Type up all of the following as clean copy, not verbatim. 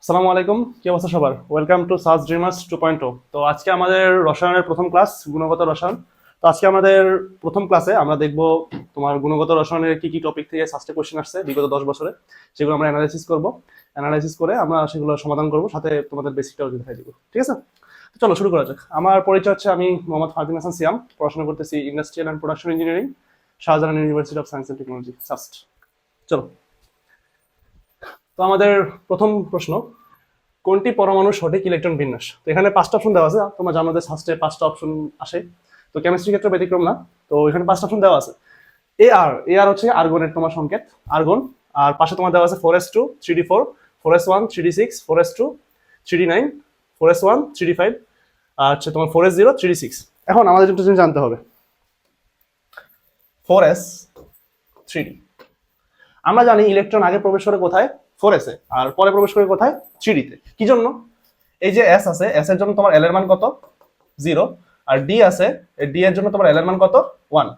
আসসালামু আলাইকুম, কি অবস্থা সবার? Welcome to Sas Dreamers 2.0। তো আজকে আমাদের রসায়নের প্রথম ক্লাস, গুণগত রসায়ন। তো আজকে আমাদের প্রথম ক্লাসে আমরা দেখব তোমার গুণগত রসায়নের কি কি টপিক থেকে সাস্টে কোশ্চেন আসছে বিগত 10 বছরে, সেগুলো আমরা অ্যানালাইসিস করব। অ্যানালাইসিস করে আমরা সেগুলো সমাধান করব, সাথে তোমাদের বেসিকটাও দেখাই দিব। ঠিক আছে, তো চলো শুরু করা যাক। আমার পরিচয় হচ্ছে, আমি মোহাম্মদ ফারদিন হাসান সিয়াম, পড়াশোনা করতেছি industrial and production engineering, Shahjalal university of science and technology, SUST. চলো, তো আমাদের প্রথম প্রশ্ন, কোনটি পরমাণুর সঠিক ইলেকট্রন বিন্যাস? তো এখানে 5টা অপশন দেওয়া আছে, তোমরা জানো যে ফার্স্টে 5টা অপশন আসে। তো কেমিস্ট্রি ক্ষেত্রে ব্যতিক্রম না। তো এখানে 5টা অপশন দেওয়া আছে। এ আর হচ্ছে আর্গনের তোমার সংকেত, আর্গন। আর পাশে তোমার দেওয়া আছে 4s2 3d4, 4s1 3d6, 4s2 3d9, 4s1 3d5, আর হচ্ছে তোমার 4s0 3d6। এখন আমাদের একটা জিনিস জানতে হবে, 4s 3d। আমরা জানি ইলেকট্রন আগে প্রবেশ করে কোথায়? 4s এ, আর পরে প্রবেশ করে কোথায়? 3d তে। কি জন্য? এই যে এস আছে, এস এর জন্য তোমার এল এর মান কত? 0। আর ডি আছে, এই ডি এর জন্য তোমার এল এর মান কত? 1,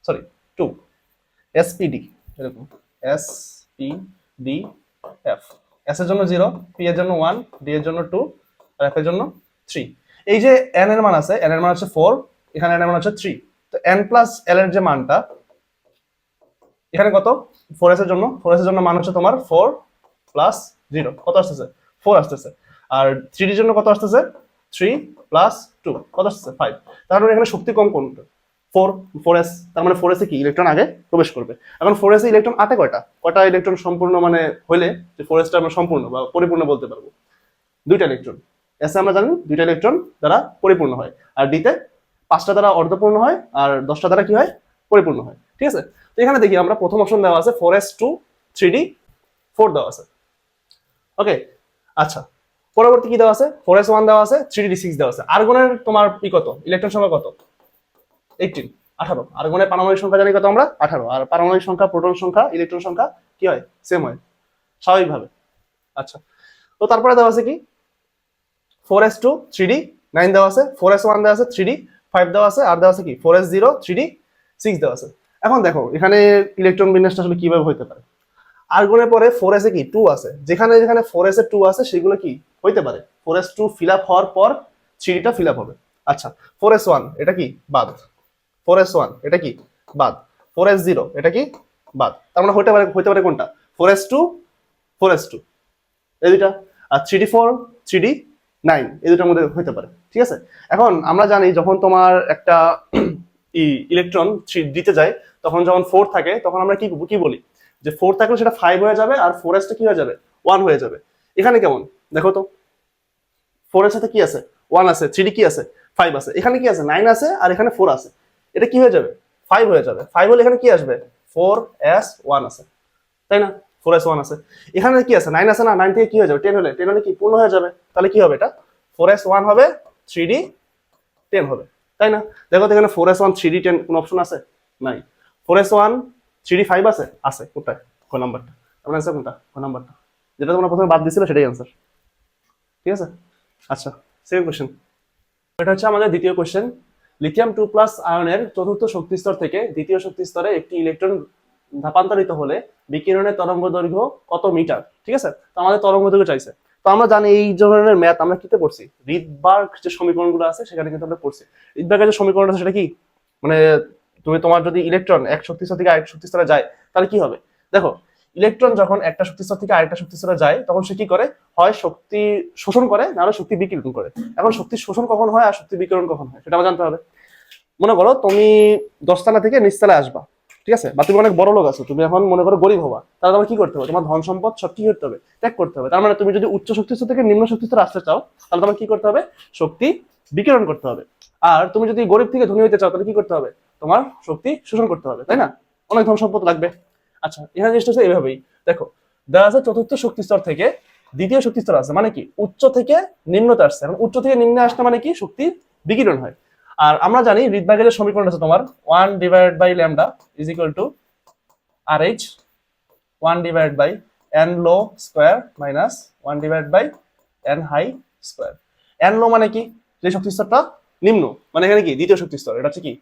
সরি 2। এসপিডি এরকম, S P D F. S এর জন্য 0, পি এর জন্য 1, ডি এর জন্য 2, আর এফ এর জন্য 3। এই যে এন এর মান আছে, এন এর মান হচ্ছে 4, এখানে এন এর মান হচ্ছে 3। তো এন প্লাস এল এর যে মানটা এখানে কত? 4s এর জন্য, 4s এর জন্য মান হচ্ছে তোমার 4 প্লাস 0, কত আসতেছে? 4 আসতেছে। আর 3 এর জন্য কত আসতেছে? 3 প্লাস 2, কত আসতেছে? 5। তার মানে এখানে শক্তি কম কোনটা? 4, 4s। তার মানে 4s এ কি ইলেকট্রন আগে প্রবেশ করবে। এখন 4s এ ইলেকট্রন আটে কয়টা? কয়টা ইলেকট্রন সম্পূর্ণ মানে হইলে যে 4s টা আমরা সম্পূর্ণ বা পরিপূর্ণ বলতে পারবো? 2টা ইলেকট্রন। এস এ আমরা জানি 2টা ইলেকট্রন দ্বারা পরিপূর্ণ হয়, আর ডি তে 5টা দ্বারা অর্ধপূর্ণ হয়, আর 10টা দ্বারা কি হয়? পরিপূর্ণ হয়। ঠিক আছে, তো এখানে দেখি আমরা প্রথম অপশন দেওয়া আছে 4s2 3d4 দেওয়া আছে। ওকে, আচ্ছা, পরবর্তী কি দেওয়া আছে? 4s1 দেওয়া আছে, 3d6 দেওয়া আছে। আর্গনের তোমার কি কত? ইলেকট্রন সংখ্যা কত? 18, 18। আর্গনের পারমাণবিক সংখ্যা জানি কত আমরা? 18। আর পারমাণবিক সংখ্যা, প্রোটন সংখ্যা, ইলেকট্রন সংখ্যা কি হয়? সেম হয় স্বাভাবিকভাবে। আচ্ছা, তো তারপরে দেওয়া আছে কি? 4s2 3d9 দেওয়া আছে, 4s1 দেওয়া আছে, 3d5 দেওয়া আছে, আর দেওয়া আছে কি? 4s0 3d6 দেওয়া আছে। এখন দেখো এখানে ইলেকট্রন বিন্যাসটা আসলে কিভাবে হইতে পারে। আর্গনের পরে 4s এ কি 2 আছে, যেখানে যেখানে 4s এ 2 আছে সেগুলো কি হইতে পারে? 4s2 ফিল আপ হওয়ার পর 3d টা ফিল আপ হবে। আচ্ছা, 4s1 এটা কি? বাদ। 4s1 এটা কি? বাদ। 4s0 এটা কি? বাদ। তার মানে হইতে পারে কোনটা? 4s2 4s2 এই দুইটা, আর 3d4 3d9 এই দুটার মধ্যে হইতে পারে। ঠিক আছে, এখন আমরা জানি যখন তোমার একটা ইলেকট্রন দিতে যায়, তখন যখন 4 থাকে তখন আমরা কি কি বলি? যে 4 থাকলে সেটা 5 হয়ে যাবে, আর 4s টা কি হয়ে যাবে? 1 হয়ে যাবে। এখানে কেমন দেখো তো, 4 এর সাথে কি আছে? 1 আছে, 3d কি আছে? 5 আছে। এখানে কি আছে? 9 আছে, আর এখানে 4 আছে। এটা কি হয়ে যাবে? 5 হয়ে যাবে। 5 হলে এখানে কি আসবে? 4s1 আছে, তাই না? 4s1 আছে। এখানে কি আছে? 9 আছে না? 9 থেকে কি হয়ে যাবে? 10 হলে, 10 হলে কি পূর্ণ হয়ে যাবে? তাহলে কি হবে? এটা 4s1 হবে, 3d10 হবে, তাই না? দেখো তো এখানে 4s1 3d10 কোন অপশন আছে? নাই। 4s1 3d5 আছে? আছে। কোথায়? কোন নাম্বারটা? আপনার অ্যান্সার কোনটা? কোন নাম্বারটা? যেটা তোমরা প্রথমে বাদ দিছিলে সেটাই অ্যান্সার। ঠিক আছে, আচ্ছা, সেকেন্ড কোশ্চেন। এটা হচ্ছে আমাদের দ্বিতীয় কোশ্চেন। লিথিয়াম 2+ আয়নের চতুর্থ শক্তি স্তর থেকে দ্বিতীয় শক্তি স্তরে একটি ইলেকট্রন ধাপান্তরিত হলে বিকিরণের তরঙ্গ দৈর্ঘ্য কত মিটার? ঠিক আছে, তো আমাদের তরঙ্গ দৈর্ঘ্য চাইছে। তো আমরা জানি এই ধরনের ম্যাথ আমরা কিতে পড়ছি? রিডবার্গ যে সমীকরণগুলো আছে সেখানে কিন্তু আমরা পড়ছি। রিডবার্গের যে সমীকরণ আছে সেটা কি? মানে তোমার যদি ইলেকট্রন এক শক্তি স্তর থেকে আরেক শক্তি স্তরে যায় তাহলে কি হবে? দেখো, ইলেকট্রন যখন একটা শক্তি স্তর থেকে আরেকটা শক্তি স্তরে যায় তখন সে কি করে? হয় শক্তি শোষণ করে, না হলে শক্তি বিকিরণ করে। এখন শক্তি শোষণ কখন হয় আর শক্তি বিকিরণ কখন হয় সেটা আমার জানতে হবে। মনে করো তুমি 10তলা থেকে নিচতলায় আসবা, ঠিক আছে, বা তুমি অনেক বড় লোক আছো, তুমি এখন মনে করো গরিব হবা, তাহলে তোমার কি করতে হবে? তোমার ধন সম্পদ সব কি করতে হবে? ত্যাগ করতে হবে। তার মানে তুমি যদি উচ্চ শক্তি স্তর থেকে নিম্ন শক্তি স্তরে আসতে চাও তাহলে তোমার কি করতে হবে? শক্তি বিকিরণ করতে হবে। আর তুমি যদি গরিব থেকে ধনী হতে চাও তাহলে কি করতে হবে? তোমার শক্তি শোষণ করতে হবে, তাই না? অনেক ধন সম্পদ লাগবে। আচ্ছা, এখানে জিনিসটা হচ্ছে এইভাবেই। দেখো, দেওয়া আছে চতুর্থ শক্তি স্তর থেকে দ্বিতীয় শক্তি স্তর আছে, মানে কি উচ্চ থেকে নিম্নতে আসছে। এখন উচ্চ থেকে নিম্নে আসতে মানে কি? শক্তি বিকিরণ হয়। আর আমরা জানি রিডবার্গের সমীকরণ আছে তোমার 1/λ is equal to RH 1/n low square minus 1/n high square. n low মানে কি? যে শক্তি স্তরটা নিম্ন, মানে এখানে কি দ্বিতীয় শক্তি স্তর, এটা হচ্ছে কি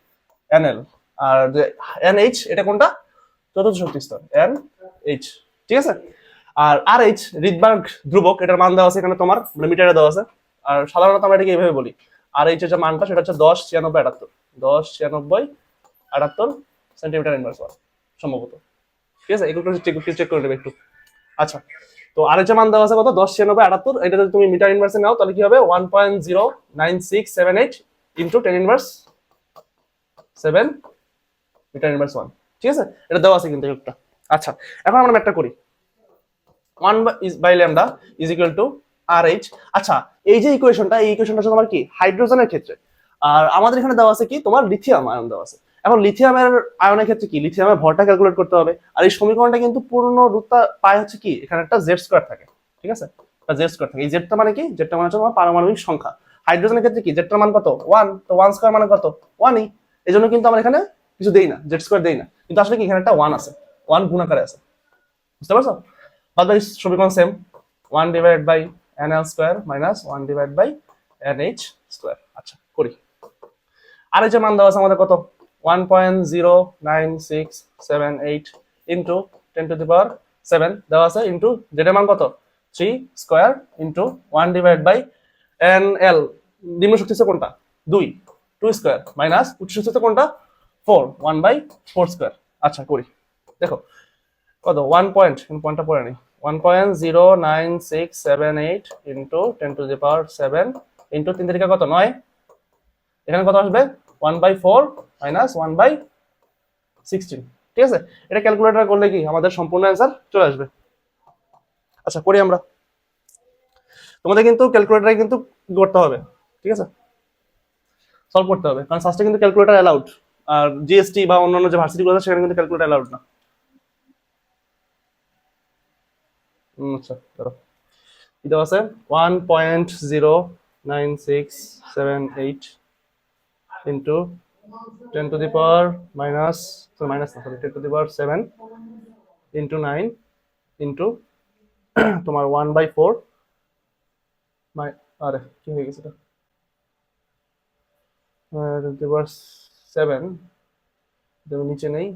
nl। আর যে nh এটা কোনটা? চতুর্থ শক্তি স্তর nh। ঠিক আছে, আর আর এইচ রিডবার্গ ধ্রুবক, এটার মান দেওয়া আছে এখানে তোমার, মানে মিটারে দেওয়া আছে। আর সাধারণত আমরা এটাকে এইভাবে বলি, আর এইচ এর যে মানটা সেটা হচ্ছে 10 96 78 সেন্টিমিটার ইনভার্স ওয়ান সম্ভবত। ঠিক আছে, এগুলো চেক করে নেবে একটু। আচ্ছা, তো আর এইচ এর মান দেওয়া আছে কত, 10 96 78। এটা যদি তুমি মিটার ইনভার্সে নাও তাহলে কি হবে 1.09678 ইন্টু 10⁻7 মিটার ইনভার্স ওয়ান। ঠিক আছে, এটা দেওয়া আছে কিন্তু একটা। আচ্ছা, এখন আমরা ম্যাথটা করি। 1/λ is equal to R H. আচ্ছা, এই যে ইকুয়েশনটা, এই ইকুয়েশনটা হচ্ছে তোমার কি হাইড্রোজেনের ক্ষেত্রে, আর আমাদের এখানে দেওয়া আছে কি তোমার লিথিয়াম আয়ন দেওয়া আছে। এখন লিথিয়ামের আয়নের ক্ষেত্রে কি লিথিয়ামের ভরটা ক্যালকুলেট করতে হবে, আর এই সমীকরণটা কিন্তু পূর্ণ রূপটা পায় হচ্ছে কি এখানে একটা জেড স্কোয়ার থাকে। ঠিক আছে, জেড স্কোয়ার থাকে। এই জেডটা মানে কি, জেডটা মানে হচ্ছে তোমার পারমাণবিক সংখ্যা। হাইড্রোজেনের ক্ষেত্রে কি জেডটার মান কত, 1, তো 1 স্কোয়ার মানে কত, 1ই। এই জন্য কিন্তু আমরা এখানে কিছু দেই না, জেড স্কোয়ার দেই না, কিন্তু আসলে কি এখানে একটা 1 আছে, 1 গুণাকারে আছে। বুঝতে পারছো? বাদ বাকি সমীকরণ same, 1 divide by nl square minus 1 divide by nh square. আচ্ছা করি। আর এই যে মান দেওয়া আছে আমাদের কত, 1.09678 ইন্টু 10 টু দি পাওয়ার 7 দেওয়া আছে, ইন্টু জেড এর মান কত 3 square into 1 divide by nl, নিম্ন শক্তি হচ্ছে কোনটা 2 স্কয়ার মাইনাস উচ্চ শক্তি হচ্ছে কোনটা 4 1/4 স্কয়ার। আচ্ছা করি, দেখো কত 1 পয়েন্ট, পয়েন্টটা পড়ে নেই, 1.09678 into 10 to the power 7 into 3 তারিখে কত 9, এখানে কত আসবে 1/4 মাইনাস 1/16। ঠিক আছে, এটা ক্যালকুলেটর করলে কি আমাদের সম্পূর্ণ অ্যান্সার চলে আসবে। আচ্ছা করি আমরা, তোমাদের কিন্তু ক্যালকুলেটরে কিন্তু করতে হবে। ঠিক আছে, সলভ করতে হবে, কারণ ফার্স্টে কিন্তু ক্যালকুলেটর অ্যালাউড, আর জিএসটি বা অন্যান্য যে ভার্সিটিগুলো আছে সেখানে কিন্তু ক্যালকুলেটর অ্যালাউড না। আচ্ছা ধরো কি দেওয়া আছে 1.09678 into 10 to the power minus, minus না sorry 10 to the power 7 into 9 into তোমার 1/4 আরে কি হয়ে গেছে এটা 10 টু দি পাওয়ার 7 নিচে নেই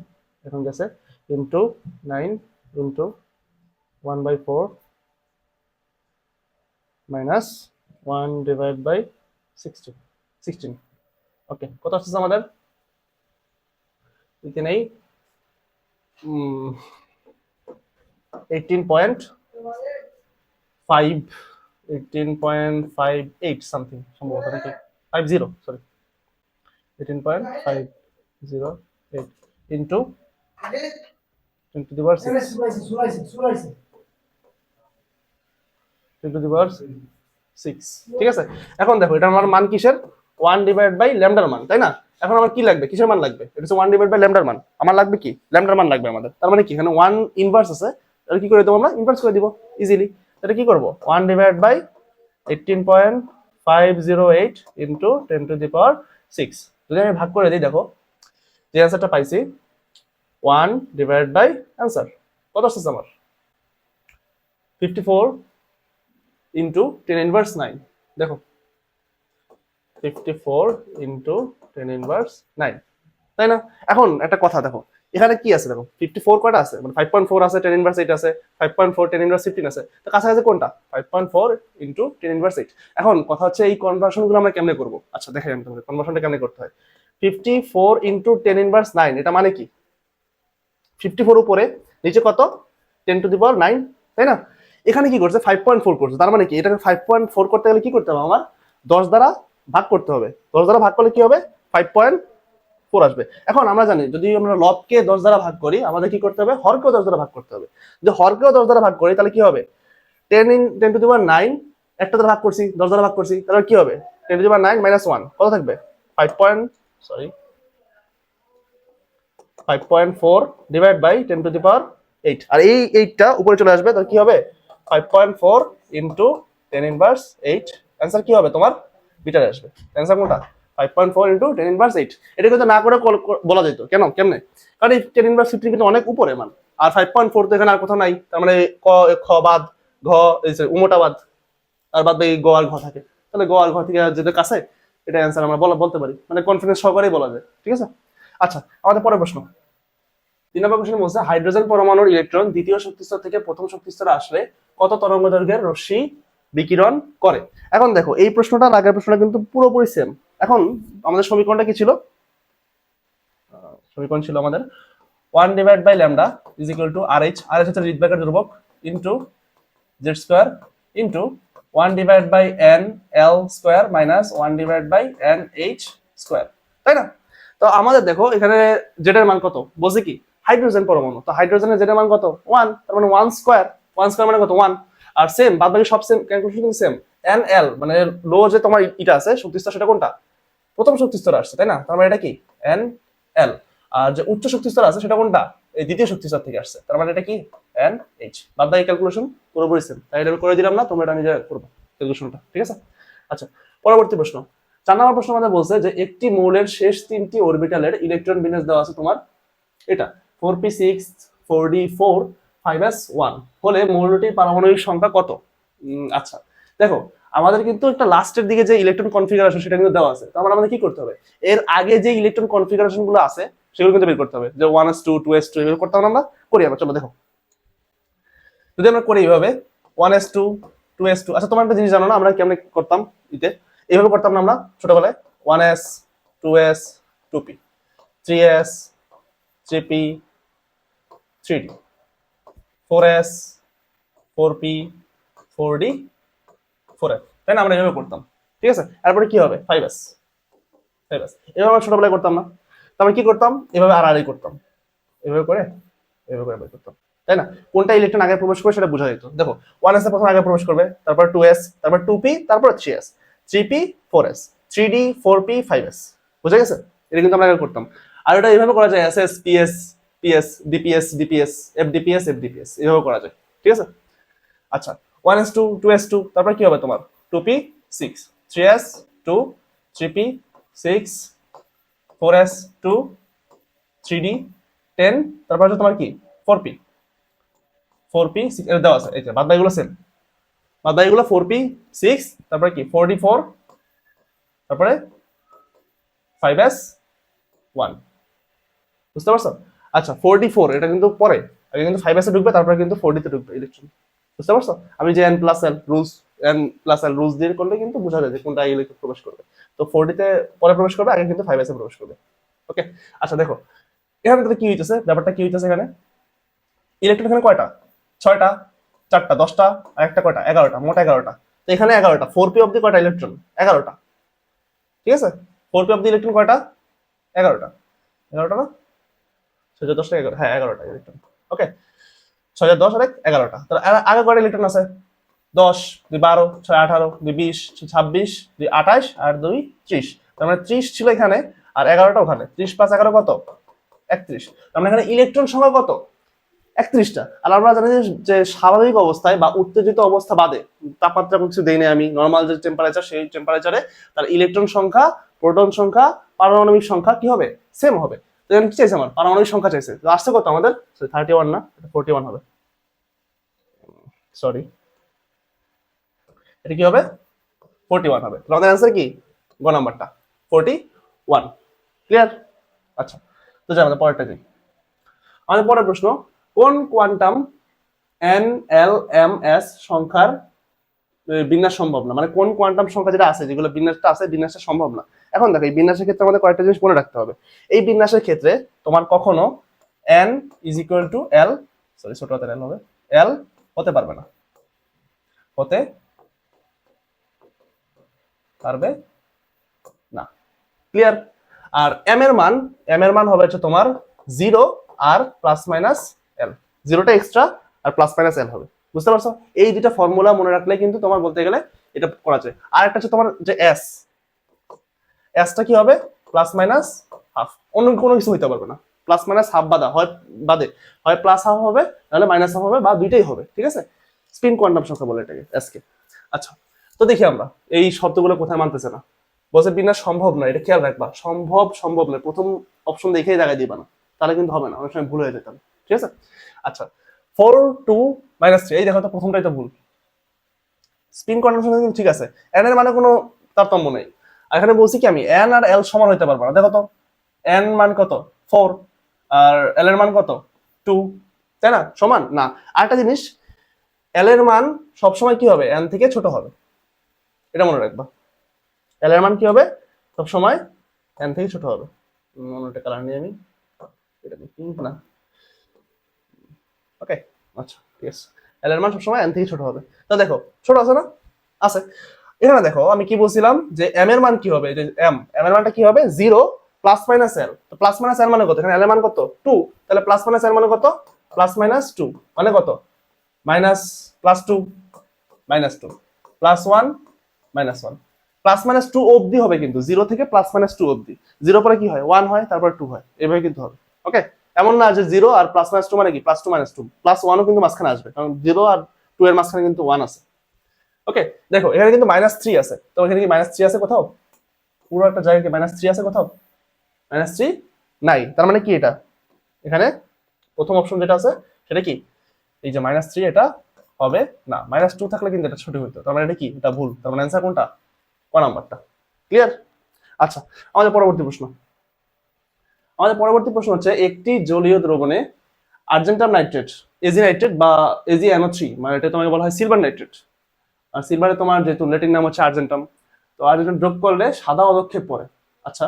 এখন গেছে, into 9 into 1/4 minus 1 divide by 16। Okay, কত আসছে আমাদের দিতে নেই 18.58 সামথিং সম্ভবত, নাকি 50 sorry 18.508 into 10 to the power 6 10 to the power 6। ঠিক আছে, এখন দেখো এটা আমার মান কিসের 1 ডিভাইড বাই ল্যামডার মান, তাই না? এখন আমার কি লাগবে, কিসের মান লাগবে, এটা হচ্ছে 1 ডিভাইড বাই ল্যামডার মান। আমার লাগবে কি ল্যামডার মান লাগবে আমাদের, তার মানে কি এখানে 1 ইনভার্স আছে, তাহলে কি করে দেবো আমরা ইনভার্স করে দিব ইজিলি। তাহলে কি করব 1 divide by 18.508 into 10 to the power 6, যদি আমি ভাগ করে দিই দেখো যে অ্যান্সারটা পাইছি 1 ডিভাইড বাই অ্যান্সার কত আসছে আমার 54 ইন্টু 10 ইনভার্স 9। দেখো 54 ইন্টু 10 ইনভার্স 9, তাই না? এখন একটা কথা দেখো এখানে কি আছে, দেখো 54 কয়টা আছে, মানে 5.4 আছে, 10 ইনভার্স 8 আছে, 5.4 10 ইনভার্স 15 আছে, তো কাছাকাছি কোনটা 5.4 ইন্টু 10 ইনভার্স 8। এখন কথা হচ্ছে এই কনভার্সনগুলো আমরা কেমনে করব। আচ্ছা দেখাই আমি তোমাদের কনভার্সনটা কেমনে করতে হয়। 54 ইন্টু 10 ইনভার্স 9 এটা মানে কি 54 উপরে নিচে কত 10 টু দি পাওয়ার 9, তাই না? এখানে কি করছে 5.4 করছে, তার মানে কি এটাকে 5.4 করতে গেলে কি করতে হবে আমার 10 দ্বারা ভাগ করতে হবে, 10 দ্বারা ভাগ করলে কি হবে 5.4 আসবে। এখন আমরা জানি যদি আমরা লবকে 10 দ্বারা ভাগ করি আমাদের কি করতে হবে হরকেও 10 দ্বারা ভাগ করতে হবে। যদি হরকেও 10 দ্বারা ভাগ করি তাহলে কি হবে 10 টু দি পাওয়ার 9 একটা দ্বারা ভাগ করছি 10 দ্বারা ভাগ করছি, তাহলে কি হবে 10 টু দি পাওয়ার 9 মাইনাস 1 কত থাকবে 5.4 ডিভাইড বাই 10 টু দি পাওয়ার 8, আর এই 8টা উপরে চলে আসবে, তাহলে কি হবে 5.4 ইন্টু 10 ইনভার্স 8, অ্যান্সার কি হবে তোমার মিটারে আসবে। অ্যান্সার কোনটা 5.4 ইন্টু 10 ইনভার্স 8। এটা কিন্তু না করে বলা যেত, কেন কেমনে, কারণ এই 10 ইনভার্স 15 কিন্তু অনেক উপরে মান, আর 5.4 তো এখানে আর কোথাও নাই, তার মানে ক খ বাদ ঘ উমোটা বাদ, আর বাদ বাকি গ আর ঘ থাকে, তাহলে গ আর ঘ থেকে যেটা কাছে এটা অ্যান্সার আমরা বলতে পারি, মানে কনফিডেন্স সহকারেই বলা যায়। ঠিক আছে, আচ্ছা আমাদের পরের প্রশ্ন 3 নম্বর কোশ্চেন বলছে হাইড্রোজেন পরমাণুর ইলেকট্রন দ্বিতীয় শক্তিস্তর থেকে প্রথম শক্তিস্তরে আসলে কত তরঙ্গদৈর্ঘ্যের রশ্মি বিকিরণ করে। এখন দেখো এই প্রশ্নটা আর আগের প্রশ্নটা কিন্তু পুরোপুরি সেম। এখন আমাদের সমীকরণটা কি ছিল? সমীকরণ ছিল আমাদের 1 divide by lambda is equal to RH, RH হচ্ছে রিডব্যাকের ধ্রুবক, into z square into 1 divide by NL square minus 1 divide by NH square, তাই না? তো আমাদের দেখো এখানে z এর মান কত বলছে কি হাইড্রোজেন পরমাণু, তো হাইড্রোজেনের z এর মান কত 1, তার মানে 1 স্কয়ার, 1 স্কয়ার মানে কত 1। আর সেম বাদ বাকি সব সেম, ক্যালকুলেশন কিন্তু সেম। NL মানে লো যে তোমার এটা আছে শক্তিস্তর, সেটা কোনটা? প্রথম শক্তিস্তরে আসছে, তাই না? তার মানে এটা কি NL। আর যে উচ্চ শক্তিস্তর আছে সেটা কোনটা? এই দ্বিতীয় শক্তিস্তর থেকে আসছে, তার মানে এটা কি NH। বাদ বাকি ক্যালকুলেশন পুরোপুরি সেম, তাই এটা করে দিলাম না, তোমরা এটা নিজে করবে ক্যালকুলেশনটা, ঠিক আছে? আচ্ছা, পরবর্তী প্রশ্ন 4 নম্বর প্রশ্ন আমাদের বলছে যে একটি মৌলের শেষ 3টি অরবিটালের ইলেকট্রন বিন্যাস দেওয়া আছে তোমার এটা 4p6 4d4 5s1 হলে মৌলটির পারমাণবিক সংখ্যা কত? আচ্ছা দেখো আমাদের কিন্তু একটা লাস্টের দিকে যে ইলেকট্রন কনফিগারেশন সেটা কিন্তু দেওয়া আছে, তার মানে আমাদের কি করতে হবে এর আগে যে ইলেকট্রন কনফিগারেশন গুলো আছে সেগুলো কিন্তু বের করতে হবে, যে 1s2 2s2 এগুলো করতে হবে। আমরা করি, আমরা চলো দেখো যদি আমরা করি এইভাবে 1s2 2s2। আচ্ছা তোমার একটা জিনিস জানো না আমরা কেমনে করতাম ইতে? এইভাবে করতাম না আমরা ছোটবেলায় 1s 2s 2p 3s 3p 3d 4s 4p 4d 4f, তাই না? আমরা এইভাবে করতাম, ঠিক আছে? তারপরে কি হবে 5s 5s, এভাবে আমরা ছোটবেলায় করতাম না? তারপরে কি করতাম এভাবে আর আরই করতাম, এভাবে করে এভাবে করে বের করতাম, তাই না? কোনটা ইলেকট্রন আগে প্রবেশ করে সেটা বোঝা যেত। দেখো 1s এ প্রথম আগে প্রবেশ করবে, তারপর 2s, তারপর 2p, তারপর 3s 3p 4s 3d 4p 5s, বুঝা গেছে? এটা কিন্তু আমরা আগে করতাম। আর এটা এইভাবে করা যায় ss ps ps dps dps fdps fdps এইভাবে করা যায়, ঠিক আছে? আচ্ছা 1s2 2s2 তারপর কি হবে তোমার 2p 6 3s 2 3p 6 4s 2 3d 10, তারপর হচ্ছে তোমার কি 4p 4p 6 এর দেওয়া আছে, এই যে বাদ বাকিগুলো সেম, বাদ বাকিগুলো 4p 6 তারপরে কি 4d4 তারপরে 5s 1, বুঝতে পারছো? আচ্ছা 4d4 এটা কিন্তু পরে, আগে কিন্তু 5s এ ঢুকবে তারপরে কিন্তু 4d তে ঢুকবে ইলেকট্রন, বুঝতে পারছো? আমি যে n+l রুলস দিয়ে করলে কিন্তু বোঝা যায় যে কোনটা ইলেকট্রন প্রবেশ করবে। তো 4d তে পরে প্রবেশ করবে, আগে কিন্তু 5s এ প্রবেশ করবে। ওকে, আচ্ছা দেখো এখানে তাহলে কি হইতেছে, ব্যাপারটা কি হইতেছে এখানে ইলেকট্রন এখানে কয়টা 6টা 4টা 10টা আর একটা কয়টা 11টা, মোট 11টা। তো এখানে 11টা 4p অবধি কয়টা ইলেকট্রন 11টা, ঠিক আছে? 4p অবধি ইলেকট্রন কয়টা 11টা, 11টা না 6 10 11, হ্যাঁ 11টা ইলেকট্রন। ওকে 6 10 আর 11টা, তাহলে আগে কয়টা ইলেকট্রন আছে 10 2 12 6 18 2 20 26 2 28 আর 2 30, তার মানে 30 ছিল এখানে আর 11টা ওখানে, 30 + 11 কত 31, তার মানে এখানে ইলেকট্রন সংখ্যা কত 31টা। আর আমরা জানি যে স্বাভাবিক অবস্থায় বা উত্তেজিত অবস্থা বাদে তাপমাত্রা কিছু দেই না আমি, নরমাল যে টেম্পারেচার সেই টেম্পারেচারে তার ইলেকট্রন সংখ্যা প্রোটন সংখ্যা পারমাণবিক সংখ্যা কি হবে সেম হবে। তো এখানে কি চাইছে আমার পারমাণবিক সংখ্যা চাইছে, তো আসছে কত আমাদের 31 না, এটা 41 হবে, সরি এটা কি হবে 41 হবে। আমাদের অ্যান্সার কি গ নাম্বারটা 41, ক্লিয়ার? আচ্ছা তো যাই আমাদের পরেরটা যাই। আমাদের পরের প্রশ্ন কোন কোয়ান্টাম NLMS সংখ্যার বিন্যাস সম্ভব না, মানে কোন কোয়ান্টাম সংখ্যা যেটা আছে যেগুলো বিন্যাসটা আছে বিন্যাসটা সম্ভব না। এখন দেখো এই বিন্যাসের ক্ষেত্রে আমাদের কয়েকটা জিনিস মনে রাখতে হবে। এই বিন্যাসের ক্ষেত্রে তোমার কখনো n = l, সরি ছোট হাতের l হবে, l হতে পারবে না, হতে পারবে না, ক্লিয়ার? আর m এর মান হবে হচ্ছে তোমার 0 আর ±l, 0টা এক্সট্রা আর ±l হবে, বুঝতে পারছো? এই দুটো ফর্মুলা মনে রাখলে কিন্তু তোমার বলতে গেলে এটা করা যায়। আর একটা হচ্ছে তোমার যে টা কি হবে ±হাফ, অন্য কোনো কিছু হইতে পারবে না, ±হাফ বাদে হয় +হাফ হবে নাহলে -হাফ হবে বা দুইটাই হবে, ঠিক আছে? স্পিন কোয়ান্টাম সংখ্যা বলে এটাকে কে। আচ্ছা তো দেখি আমরা এই শব্দগুলো কোথায় মানতেছে না, বলছে বিন্যাস সম্ভব না, এটা খেয়াল রাখবা, সম্ভব না প্রথম অপশন দেখেই জায়গায় দিবা না, তাহলে কিন্তু হবে না, অনেক সময় ভুল হয়ে যেতাম, ঠিক আছে? আচ্ছা 4 2 -3, এই দেখো তো প্রথমটাই তো ভুল, স্পিন কোয়ান্টাম সংখ্যা কিন্তু ঠিক আছে, n এর মানে কোনো তারতম্য নেই। আর এখানে বলছি কি আমি n আর l সমান হইতে পারবো না, দেখো তো n মান কত 4, আর এল এর মান কত 2, তাই না? সমান না। আরেকটা জিনিস, এল এর মান সবসময় কি হবে, এন থেকে ছোট হবে, এটা মনে রাখবা। এল এর মান কি হবে সবসময় এন থেকে ছোট হবে। অন্যটা কালার নিয়ে আমি, এটা পিঙ্ক না, ওকে আচ্ছা ঠিক আছে। এল এর মান সবসময় এন থেকে ছোট হবে। তা দেখো ছোট আছে না, আছে। এখানে দেখো আমি কি বলছিলাম যে এম এর মান কি হবে, যে এম এর মানটা কি হবে 0 প্লাস মাইনাস এল। তো প্লাস মাইনাস এল মানে কত, এখানে এল এর মান কত 2, তাহলে প্লাস মাইনাস এল মানে কত প্লাস মাইনাস 2 মানে কত minus plus 2 minus 2 plus 1 minus 1। Plus minus 2 অবধি হবে, কিন্তু 0 থেকে প্লাস মাইনাস 2 অবধি। 0 পরে কি হয় 1 হয়, তারপর 2 হয়, এইভাবে কিন্তু হবে। ওকে, এমন না যে 0 আর প্লাস মাইনাস 2 মানে কি প্লাস 2 মাইনাস 2, প্লাস 1ও কিন্তু মাঝখানে আসবে, কারণ 0 আর 2 এর মাঝখানে কিন্তু 1 আছে। ওকে, দেখো এখানে কিন্তু -3 আছে, তো এখানে কি -3 আছে কোথাও, পুরো একটা জায়গায় কি -3 আছে কোথাও, -3 নাই। তার মানে কি এটা, এখানে প্রথম অপশন যেটা আছে সেটা কি, এই যে -3 এটা হবে না। -2 থাকলে কিন্তু এটা ছোট হইতো, তার মানে এটা কি, এটা ভুল। তার মানে অ্যান্সার কোনটা, ক নাম্বারটা। ক্লিয়ার? আচ্ছা, আমাদের পরবর্তী প্রশ্ন। আমাদের পরবর্তী প্রশ্ন হচ্ছে, একটি জলীয় দ্রবণে আর্জেন্টাম নাইট্রেট, এজি নাইট্রেট বা AgNO3, মানে এটা তোমাকে বলা হয় সিলভার নাইট্রেট। আর সিলভারে তোমার যেহেতু ল্যাটিন নাম হচ্ছে আর্জেন্টাম, তো আর্জেন্টাম যোগ করলে সাদা অদক্ষেপ পড়ে। আচ্ছা,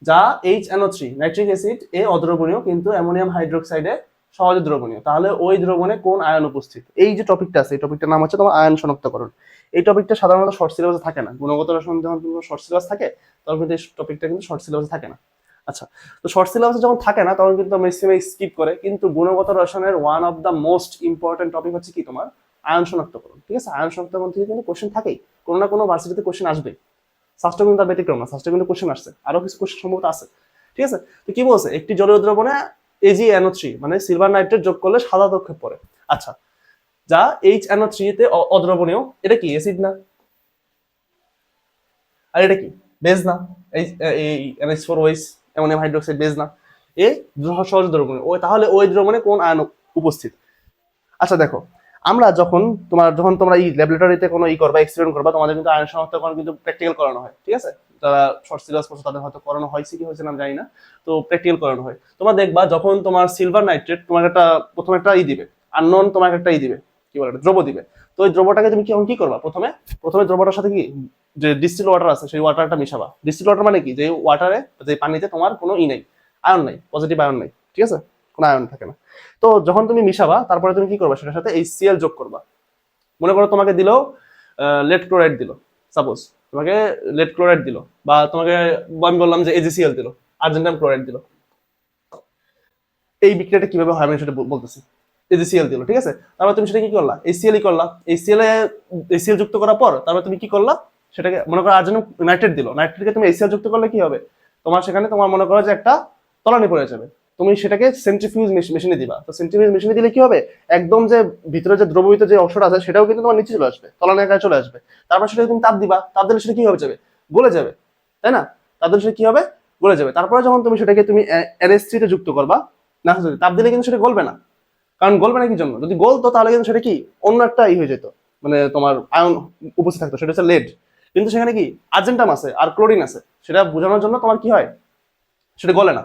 যা HNO3 নাইট্রিক অ্যাসিড এ অদ্রবণীয়, কিন্তু অ্যামোনিয়াম হাইড্রোক্সাইডে সহজে দ্রবণীয়। তাহলে ওই দ্রবণে কোন আয়ন উপস্থিত? এই যে টপিকটা আছে, এই টপিকটার নাম হচ্ছে তোমার আয়ন শনাক্তকরণ। এই টপিকটা সাধারণত শর্ট সিলেবাসে থাকে না। গুণগত রসায়ন যখন শর্ট সিলেবাস থাকে, তখন কিন্তু এই টপিকটা কিন্তু শর্ট সিলেবাসে থাকে না। আচ্ছা, তো শর্ট সিলেবাসে যখন থাকে না, তখন কিন্তু ম্যাক্সিমাম স্কিপ করে। কিন্তু গুণগত রসায়নের one of the most important topic হচ্ছে কি তোমার আয়ন শনাক্তকরণ। ঠিক আছে, আয়ন শনাক্তকরণ থেকে কিন্তু কোশ্চেন থাকেই, কোনো না কোনো ভার্সিটিতে কোশ্চেন আসবে। সাস্টে কিন্তু তার ব্যতিক্রম না, সাস্টে কিন্তু কোশ্চেন আসছে, আরো কিছু কোশ্চেন সম্ভবত আছে। ঠিক আছে, তো কি বলছে, একটি জলীয় দ্রবণে AgNO3 মানে সিলভার নাইট্রেট যোগ করলে সাদা অদক্ষেপ পড়ে। আচ্ছা, যা HNO3 তে অদ্রবণীয়, এটা কি অ্যাসিড না? আর এটা কি বেজ না? এই NH4OH অ্যামোনিয়াম হাইড্রোক্সাইড বেজ না? এ সহজ দ্রবণীয়। ওই তাহলে ওই দ্রবণে কোন আয়ন উপস্থিত? আচ্ছা দেখো, আমরা যখন তোমরা এই ল্যাবরেটরিতে কোনো করবা, এক্সপেরিমেন্ট করবা, তোমাদের কিন্তু আয়ন শনাক্তকরণ কিন্তু প্র্যাকটিক্যাল করানো হয়। ঠিক আছে, যারা শর্ট সিলেবাস পড়ছে তাদের হয়তো করানো হয়েছে কি হয়েছে না জানি না, তো প্র্যাকটিক্যাল করানো হয়। তোমরা দেখবা যখন তোমার সিলভার নাইট্রেট তোমার একটা প্রথমে একটা দিবে, আননোন তোমাকে একটা দিবে, কি বলে দ্রব দিবে। তো ওই দ্রবটাকে তুমি কি করবা, প্রথমে দ্রবটার সাথে কি যে ডিস্টিল ওয়াটার আছে সেই ওয়াটারটা মিশাবা। ডিস্টিল ওয়াটার মানে কি, যে ওয়াটারে, যে পানিতে তোমার কোনো নেই, আয়ন নাই, পজিটিভ আয়ন নাই। ঠিক আছে, কোনো আয়ন থাকে না। তো যখন তুমি মিশাবা, তারপরে তুমি কি করবা, সেটার সাথে HCl যোগ করবা। মনে করো তোমাকে দিল লেড ক্লোরাইড দিল, সাপোজ তোমাকে লেড ক্লোরাইড দিল, বা তোমাকে আমি বললাম যে AgCl দিল, আর্জেন্টাম ক্লোরাইড দিল। এই বিক্রিয়াটা কিভাবে হয় আমি সেটা বলতেছি। AgCl দিল, ঠিক আছে, তারপর তুমি সেটা কি করলা, HCl করলা। HCl যুক্ত করার পর তারপর তুমি কি করলা, সেটাকে মনে করো আর্জেন্টাম নাইট্রেট দিল, নাইট্রেটকে তুমি HCl যুক্ত করলে কি হবে, তোমার সেখানে তোমার মনে করো যে একটা তলানি পড়ে যাবে। তুমি সেটাকে সেন্ট্রিফিউজ মেশিনে দিবা। তো সেন্ট্রিফিউজ মেশিনে দিলে কি হবে, একদম যে ভিতরে যে দ্রবীভূত যে অংশটা আছে সেটাও কিন্তু তোমার নিচে চলে আসবে, তলানি আকারে চলে আসবে। তারপর সেটা তুমি তাপ দিবা, তাপ দিলে সেটা কি হবে যাবে, গলে যাবে, তাই না? তাপ দিলে সেটা কি হবে, গলে যাবে। তারপরে যখন তুমি সেটাকে তুমি NH3 তে যুক্ত করবা, না তাপ দিলে কিন্তু সেটা গলবে না। কারণ গলবে না কি জন্য, যদি গলতো তাহলে কিন্তু সেটা কি অন্য একটা হয়ে যেত, মানে তোমার আয়ন উপস্থিত থাকতো, সেটা হচ্ছে লেড। কিন্তু সেখানে কি আর্জেন্টাম আছে আর ক্লোরিন আছে, সেটা বোঝানোর জন্য তোমার কি হয়, সেটা গলে না।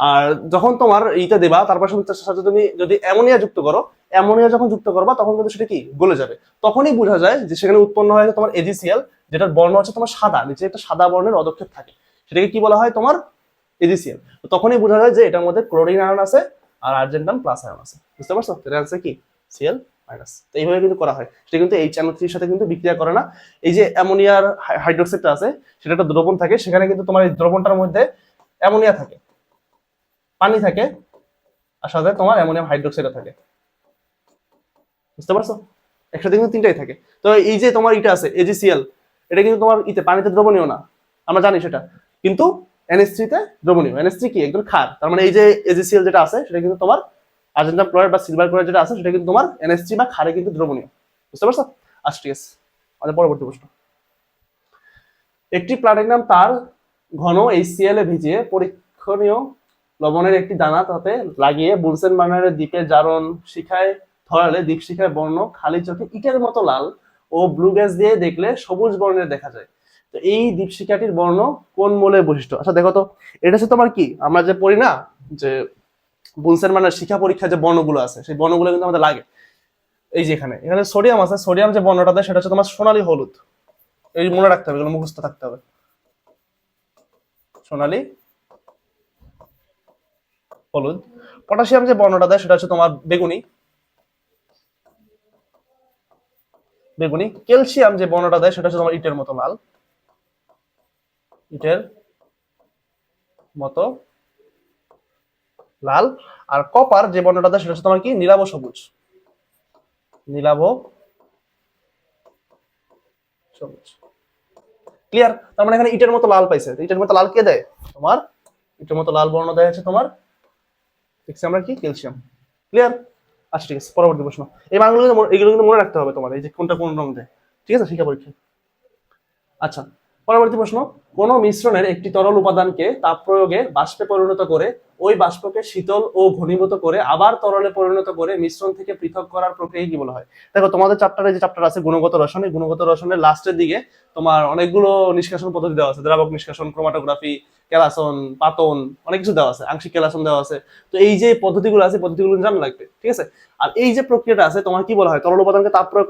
আর যখন তোমার এইটা দেবা, তারপর সাথে তুমি যদি অ্যামোনিয়া যুক্ত করো, অ্যামোনিয়া যখন যুক্ত করবা তখন কিন্তু সেটা কি গলে যাবে। তখনই বোঝা যায় যে সেখানে উৎপন্ন হয় তোমার AgCl, যেটার বর্ণ হচ্ছে তোমার সাদা, নিচে একটা সাদা বর্ণের অদক্ষেপ থাকে, সেটাকে কি বলা হয় তোমার AgCl। তো তখনই বোঝা যায় যে এটার মধ্যে ক্লোরিন আয়ন আছে আর আর্জেন্টাম প্লাস আয়ন আছে। বুঝতে পারছো, এর আনসার কি Cl মাইনাস। তো এইভাবে কিন্তু করা হয়, সেটা কিন্তু HNO3 এর সাথে কিন্তু বিক্রিয়া করে না। এই যে অ্যামোনিয়ার হাইড্রোক্সাইডটা আছে, সেটা একটা দ্রবণ থাকে, সেখানে কিন্তু তোমার এই দ্রবণটার মধ্যে অ্যামোনিয়া থাকে, পানি থাকে, আর সাথে তোমার অ্যামোনিয়াম হাইড্রোক্সাইডও থাকে। বুঝতে পারছো, একসাথে কিন্তু তিনটাই থাকে। তো এই যে তোমার এটা আছে AgCl, এটা কিন্তু তোমার পানিতে দ্রবণীয় না, আমরা জানি সেটা, কিন্তু NH3 তে দ্রবণীয়। NH3 কি একদম ক্ষার, তার মানে এই যে AgCl যেটা আছে সেটা কিন্তু তোমার আর্জেন্টাম ক্লোরাইড বা সিলভার ক্লোরাইড যেটা আছে সেটা কিন্তু তোমার NH3 বা ক্ষারে কিন্তু দ্রবণীয়। বুঝতে পারছো? আচ্ছা ঠিক আছে, আমাদের পরবর্তী প্রশ্ন। একটি প্লাটিনাম তার ঘন HCl এ ভিজিয়ে পরীক্ষণীয় লবণের একটি দানা তাতে লাগিয়ে বুনসেন বার্নারের দ্বীপের জারণ শিখায় ধরালে দ্বীপ শিখায় বর্ণ খালি চোখে ইটের মতো লাল ও ব্লু গ্যাস দিয়ে দেখলে সবুজ বর্ণের দেখা যায়। তো এই দীপশিখাটির বর্ণ কোন মৌলের বৈশিষ্ট্য? আচ্ছা দেখো তো, এটা হচ্ছে তোমার কি, আমরা যে পড়ি না যে বুনসেন মানে শিক্ষা পরীক্ষায় যে বর্ণগুলো আছে সেই বর্ণগুলো কিন্তু আমাদের লাগে। এই যে এখানে এখানে সোডিয়াম আছে, সোডিয়াম যে বর্ণটা দেয় সেটা হচ্ছে তোমার সোনালী হলুদ। এই মনে রাখতে হবে, এগুলো মুখস্থ থাকতে হবে। সোনালী হলুদ। পটাশিয়াম যে বর্ণটা দেয় সেটা হচ্ছে তোমার বেগুনি। বেগুনি। ক্যালসিয়াম যে বর্ণটা দেয় সেটা হচ্ছে তোমার ইটের মতো লাল। ইটের মতো লাল। আর কপার যে বর্ণটা দেয় সেটা হচ্ছে তোমার কি নীলাভ সবুজ। নীলাভ সবুজ। ক্লিয়ার? তার মানে এখানে ইটের মতো লাল পাইছে। ইটের মতো লাল কে দেয়? তোমার ইটের মতো লাল বর্ণ দেয় হচ্ছে তোমার দেখছি আমরা কি ক্যালসিয়াম। ক্লিয়ার? আচ্ছা ঠিক আছে, পরবর্তী প্রশ্ন। এই মানগুলো এগুলো কিন্তু মনে রাখতে হবে তোমার, এই যে কোনটা কোন রং দেয়। ঠিক আছে, শিক্ষা পরীক্ষা। আচ্ছা, পরবর্তী প্রশ্ন। কোন মিশ্রণের একটি তরল উপাদানকে তাপ প্রয়োগে বাষ্পে পরিণত করে ওই বাষ্পকে শীতল ও ঘনীভূত করে আবার তরলে পরিণত করে মিশ্রণ থেকে পৃথক করার প্রক্রিয়া কি বলা হয়? দেখো তোমাদের চ্যাপ্টারে যে চ্যাপ্টার আছে গুণগত রসায়ন, এই গুণগত রসায়নের লাস্টের দিকে তোমার অনেকগুলো নিষ্কাশন পদ্ধতি দেওয়া আছে। দ্রাবক নিষ্কাশন, ক্রোমাটোগ্রাফি, কেলাসন, পাতন, অনেক কিছু দেওয়া আছে, আংশিক কেলাসন দেওয়া আছে। তো এই যে পদ্ধতিগুলো আছে পদ্ধতিগুলো জানা লাগবে। ঠিক আছে? আর এই যে প্রক্রিয়াটা আছে তোমার কি বলা হয়? তরল উপাদানকে তাপ প্রয়োগ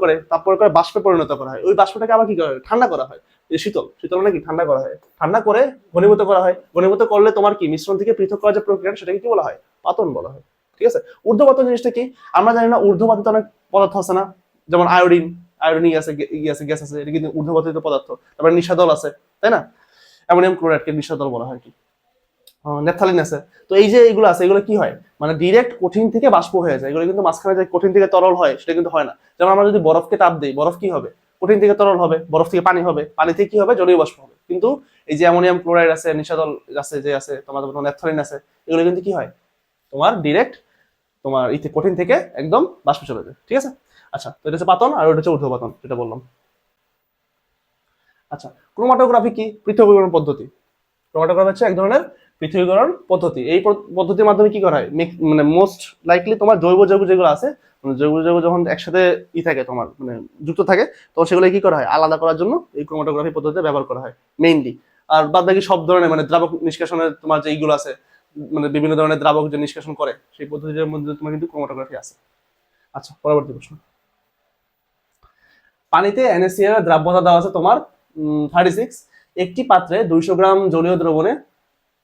করে বাষ্পে পরিণত করা হয়। ওই বাষ্পটাকে আবার কি করা হয়? ঠান্ডা করা হয়। শীতল শীতল মানে কি ঠান্ডা করা হয়, ঠান্ডা করে ঘনীভূত করা হয়। ঘনীভূত করলে তোমার কি মিশ্রণ থেকে পৃথক করার যে প্রক্রিয়া সেটাকে কি বলা হয়? পাতন বলা হয়। ঠিক আছে? ঊর্ধ্বপাতন জিনিসটা কি? আমরা জানি না ঊর্ধ্বপাতিত অনেক পদার্থ আছে না, যেমন আয়োডিন, আয়োডিন আছে, গ্যাস আছে, এটা কিন্তু ঊর্ধ্বপাতিত পদার্থ। তারপরে নিশাদল আছে, তাই না? অ্যামোনিয়াম ক্লোরাইডকে নিশাদল বলা হয় কি। নেপথালিন আছে। তো এই যে এগুলো আছে এগুলো কি হয়? মানে ডিরেক্ট কঠিন থেকে বাষ্প হয়ে যায়। এগুলো কিন্তু মাঝখানে যে কঠিন থেকে তরল হয় সেটা কিন্তু হয় না। যেমন আমরা যদি বরফকে তাপ দিই, বরফ কি হবে? কঠিন থেকে তরল হবে, বরফ থেকে পানি হবে, পানি থেকে কি হবে? জলীয় বাষ্প হবে। কিন্তু এই যে অ্যামোনিয়াম ক্লোরাইড আছে, নিশাদল আছে, যে আছে তোমার নেপথালিন আছে, এগুলো কিন্তু কি হয়? তোমার ডিরেক্ট তোমার কঠিন থেকে একদম বাষ্প চলে যায়। ঠিক আছে? আচ্ছা, তো এটা হচ্ছে পাতন আর ওটা হচ্ছে ঊর্ধ্বপাতন, যেটা বললাম। আচ্ছা, ক্রোমাটোগ্রাফি কি? পৃথকীকরণ পদ্ধতি। ক্রোমাটোগ্রাফি হচ্ছে এক ধরনের পৃথকীকরণ পদ্ধতি। এই পদ্ধতির মাধ্যমে কি করা হয়? মানে মোস্ট লাইকলি তোমার জৈব যৌগ যেগুলো আছে, মানে জৈব যৌগ যখন একসাথে থাকে তোমার মানে যুক্ত থাকে, তখন সেগুলো কি করা হয়? আলাদা করার জন্য এই ক্রোমাটোগ্রাফি পদ্ধতি ব্যবহার করা হয় মেইনলি। আর বাদ বাকি সব ধরনের মানে দ্রাবক নিষ্কাশনের তোমার যে এইগুলো আছে, মানে বিভিন্ন ধরনের দ্রাবক যে নিষ্কাশন করে সেই পদ্ধতির মধ্যে তোমার কিন্তু ক্রোমাটোগ্রাফি আছে। আচ্ছা, পরবর্তী প্রশ্ন। পানিতে NaCl এর দ্রাব্যতা দেওয়া আছে তোমার 36। একটি পাত্রে 200 গ্রাম জলীয় দ্রবণে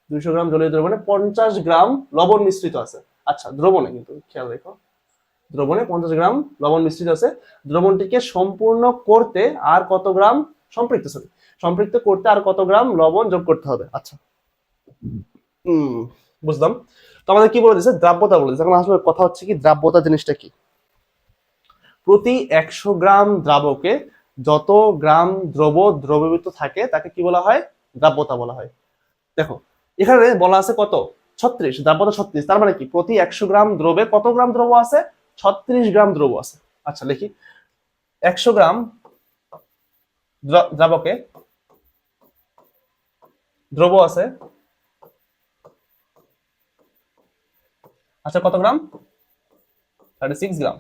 50 গ্রাম লবণ মিশ্রিত আছে। আচ্ছা, দ্রবণে কিন্তু খেয়াল রেখো, দ্রবণে 50 গ্রাম লবণ মিশ্রিত আছে। দ্রবণটিকে সম্পূর্ণ করতে আর কত গ্রাম সম্পৃক্ত করতে আর কত গ্রাম লবণ যোগ করতে হবে? আচ্ছা, বুঝলাম। তো আমাদের কি বলে দিচ্ছে? দ্রাব্যতা বলে দিচ্ছে। এখন আসলে কথা হচ্ছে কি, দ্রাব্যতা জিনিসটা কি? প্রতি 100 গ্রাম দ্রাবকে যত গ্রাম দ্রবীভূত থাকে তাকে কি বলা হয়? দ্রাব্যতা বলা হয়। দেখো এখানে বলা আছে কত? 36, দ্রাব্যতা 36। তার মানে কি প্রতি 100 গ্রাম দ্রবে কত গ্রাম দ্রব আছে? 36 গ্রাম দ্রব আছে। আচ্ছা লিখি, 100 গ্রাম দ্রাবকে দ্রব আছে, আচ্ছা কত গ্রাম? 36 গ্রাম।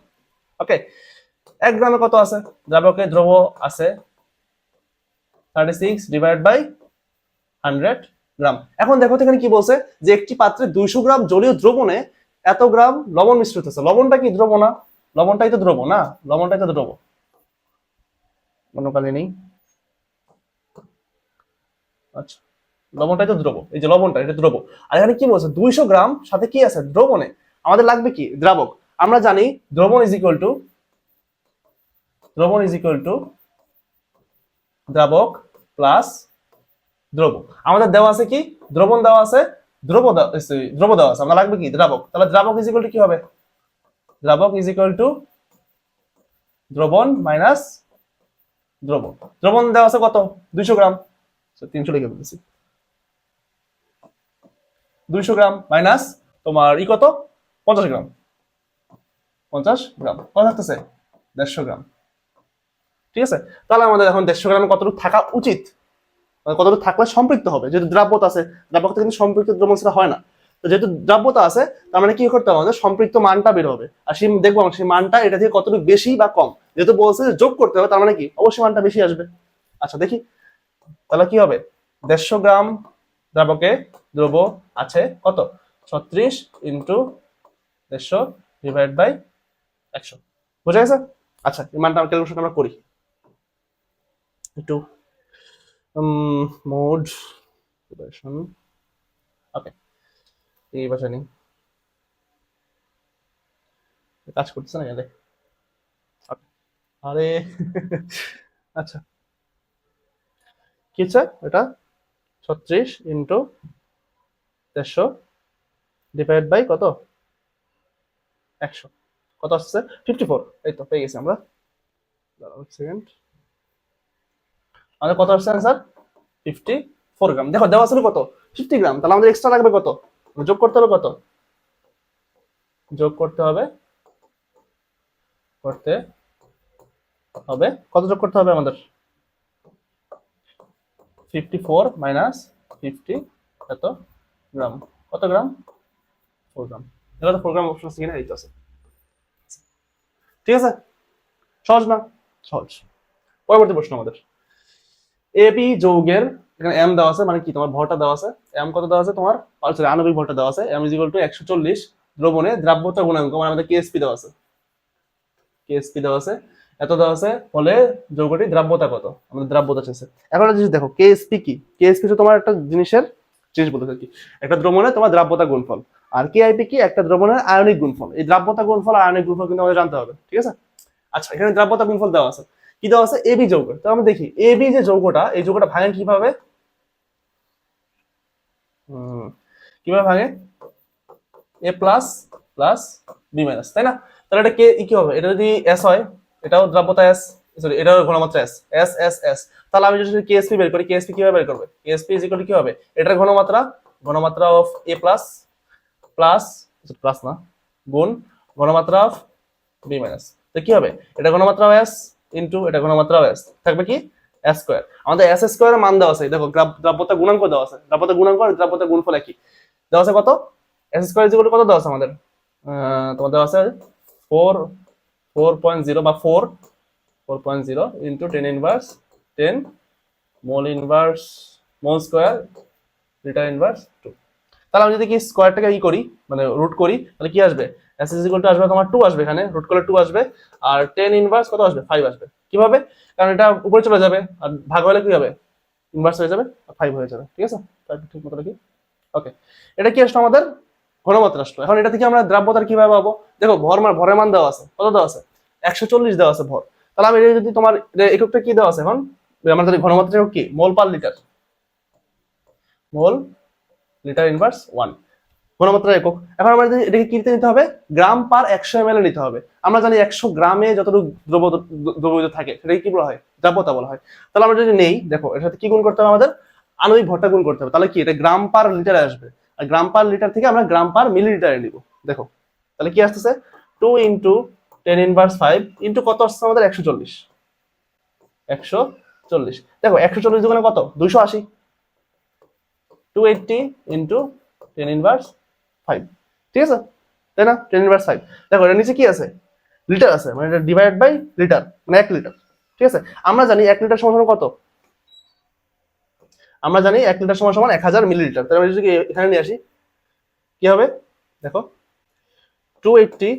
ওকে, 1 গ্রামে কত আছে? দ্রাবকে দ্রব আছে 36 ডিভাইড বাই 100 গ্রাম। এখন দেখো এখানে কি বলছে যে একটি পাত্রে 200 গ্রাম জলীয় দ্রবণে এত গ্রাম লবণ মিশ্রিত আছে। লবণটা কি দ্রব না? লবণটাই তো দ্রব না? লবণটাই তো দ্রব। কোনো কালে নেই। আচ্ছা, লবণটাই তো দ্রব, এই যে লবণটা এটা দ্রব। আর এখানে কি বলছে? 200 গ্রাম সাথে কি আছে? দ্রবণে। আমাদের লাগবে কি? দ্রাবক। আমরা জানি দ্রবণ ইজ ইকুয়াল টু দ্রাবক প্লাস দ্রব। আমাদের দেওয়া আছে কি? দ্রবণ দেওয়া আছে, দ্রব দেওয়া আছে, আমরা লাগবে কি? দ্রাবক। তাহলে দ্রাবক ইজ ইকুয়াল টু কি হবে? দ্রাবক ইজ ইকুয়াল টু দ্রবণ মাইনাস দ্রবণ। দ্রবণ দেওয়া আছে কত? 200 গ্রাম। 300 লিখে বলতেছি। 200 গ্রাম মাইনাস তোমার কত? 50 গ্রাম। 50 গ্রাম কত থাকতেছে? 150 গ্রাম। ঠিক আছে? তাহলে আমাদের এখন 150 গ্রামে কতটুকু থাকা উচিত, কতটুকু থাকলে সম্পৃক্ত হবে? যেহেতু দ্রাব্যতা আছে, দ্রাব্যতা কিন্তু সম্পৃক্ত দ্রবণ ছাড়া হয় না। তো যেহেতু দ্রাব্যতা আছে তার মানে কি করতে হবে? আমাদের সম্পৃক্ত মানটা বের হবে। আর সেই দেখবো সেই মানটা এটা থেকে কতটুকু বেশি বা কম। যেহেতু বলছে যোগ করতে হবে, তার মানে কি অবশ্যই মানটা বেশি আসবে। আচ্ছা দেখি তাহলে কি হবে? 150 গ্রাম দ্রাবকে দ্রব আছে কত? 36 ইন্টু 150 ডিভাইড বাই 100। বুঝা গেছে? আচ্ছা এই মানটা ক্যালকুলেশন আমরা করি একটু। মোড ডিভাইশন, ওকে এই ভাষা নেই, কাজ করতেছে না গেলে। আরে আচ্ছা কি হচ্ছে এটা, 36 ইন্টু 150 ডিভাইড বাই কত 100, কত আসছে 54। এই তো পেয়ে গেছি আমরা, দাঁড়াও এক সেকেন্ড, আমাদের কত আসছে স্যার 54 গ্রাম। দেখো দেওয়া ছিল কত 50 গ্রাম, তাহলে আমাদের এক্সট্রা লাগবে কত, যোগ করতে হবে কত, যোগ করতে হবে কত যোগ করতে হবে আমাদের 54 মাইনাস 50 এত গ্রাম, কত গ্রাম 4 গ্রাম। এটা তো 4 গ্রাম অপশন আছে কিনা, এই তো আছে। ঠিক আছে, সহজ না? সহজ। পরবর্তী প্রশ্ন আমাদের, এবি যৌগের, এখানে এম দেওয়া আছে মানে কি তোমার ভরটা দেওয়া আছে, এম কত দেওয়া আছে তোমার, সরি আণবিক ভরটা দেওয়া আছে, এম ইজ ইকুয়াল টু 140 দ্রবণে দ্রাব্যতা গুণাঙ্ক মানে আমাদের কেএসপি দেওয়া আছে, কেএসপি দেওয়া আছে এত দেওয়া আছে, ফলে যৌগটির দ্রাব্যতা কত, আমাদের দ্রাব্যতা চেয়েছে। এখন একটা জিনিস দেখো কেএসপি কি, কেএসপি হচ্ছে তোমার একটা জিনিসের জিনিস বলতে কি, একটা দ্রবণে তোমার দ্রাব্যতা গুণফল, আর কেআইপি কি একটা দ্রবণের আয়নিক গুণফল। এই দ্রাব্যতা গুণফল আর আয়নিক গুণফল কিন্তু আমাদের জানতে হবে, ঠিক আছে? আচ্ছা এখানে দ্রাব্যতা গুণফল দেওয়া আছে, কি দেওয়া আছে এবি যৌগ, তো আমরা দেখি এবি যে যৌগটা, এই যৌগটা ভাঙে কিভাবে, কিভাবে ভাঙে, এ প্লাস প্লাস বি মাইনাস, তাই না? তাহলে এটা কে কি হবে, এটা যদি এস হয়, এটাও দ্রাব্যতা এস, সরি এটাও ঘনমাত্রা এস, এস এস এস, তাহলে আমি যদি কেএসপি বের করি, কেএসপি কিভাবে বের করবে, কেএসপি ইজ ইকুয়াল টু কি হবে, এটার ঘনমাত্রা, ঘনমাত্রা of A plus plus plus না গুণ ঘনমাত্রা অফ বি মাইনাস, তো কি হবে, এটা ঘনমাত্রা এস ইনটু এটা ঘনমাত্রা এস, থাকবে কি এস স্কয়ার। আমাদের এস স্কয়ারের মান দেওয়া আছে, দেখো দ্রাব্যতা গুণাঙ্ক দেওয়া আছে, দ্রাব্যতা গুণাঙ্ক আর দ্রাব্যতা গুণফল একই দেওয়া আছে, কত এস স্কয়ার ইকুয়াল টু কত দেওয়া আছে আমাদের, তোমাদের দেওয়া আছে 4.0 বা 4.0 ইনটু 10 ইনভার্স 10 মোল স্কয়ার লিটার ইনভার্স 2। তাহলে আমি যদি কি স্কয়ারটাকে ই করি মানে রুট করি, তাহলে কি আসবে, এস ইজ ইকুয়াল টু আসবে তোমার 2 আসবে, এখানে রুট করলে 2 আসবে, আর 10 ইনভার্স কত আসবে 5 আসবে। কিভাবে, কারণ এটা উপরে চলে যাবে আর ভাগ হলে কি হবে, ইনভার্স হয়ে যাবে আর 5 হয়ে যাবে, ঠিক আছে? তাহলে ঠিক মতো লিখি, ওকে। এটা কি আসলো আমাদের ঘনমাত্রা আসলো। এখন এটা থেকে আমরা দ্রাব্যতার কিভাবে পাবো, দেখো ভরের মান দেওয়া আছে, কত দেওয়া আছে 140 দেওয়া আছে ভর, তাহলে আমি যদি তোমার এককটা কি দেওয়া আছে এখন, আমাদের ঘনমাত্রা একক কি mole per litre, mole litre inverse 1 ঘনমাত্রা একক। এখন আমরা যদি এটাকে কিনতে নিতে হবে গ্রাম পার 100 ml নিতে হবে, আমরা জানি 100 গ্রামে যতটুকু দ্রব্য থাকে সেটাকে কি বলা হয়, দ্রাব্যতা বলা হয়। তাহলে আমরা যদি নেই, দেখো এর সাথে কি গুণ করতে হবে আমাদের, আণবিক ভরটা গুণ করতে হবে, তাহলে কি এটা গ্রাম পার লিটারে আসবে, আর গ্রাম পার লিটার থেকে আমরা গ্রাম পার মিলিলিটারে নিব। দেখো তাহলে কি আসতেছে 2 ইন্টু 10 ইনভার্স 5 ইন্টু কত আসছে আমাদের 140, 140, দেখো 140 দুগুণে কত 280, 280 ইন্টু 10 ইনভার্স 5, ঠিক আছে তাই না, 10 ইনভার্স 5। দেখো এর নিচে কি আছে লিটার আছে, মানে এটা ডিভাইড বাই লিটার মানে 1 লিটার, ঠিক আছে? আমরা জানি 1 লিটার সমান কত, আমরা জানি 1 লিটার সমান 1000 মিলিলিটার। তাহলে আমি যদি এখানে নিয়ে আসি কি হবে, দেখো 280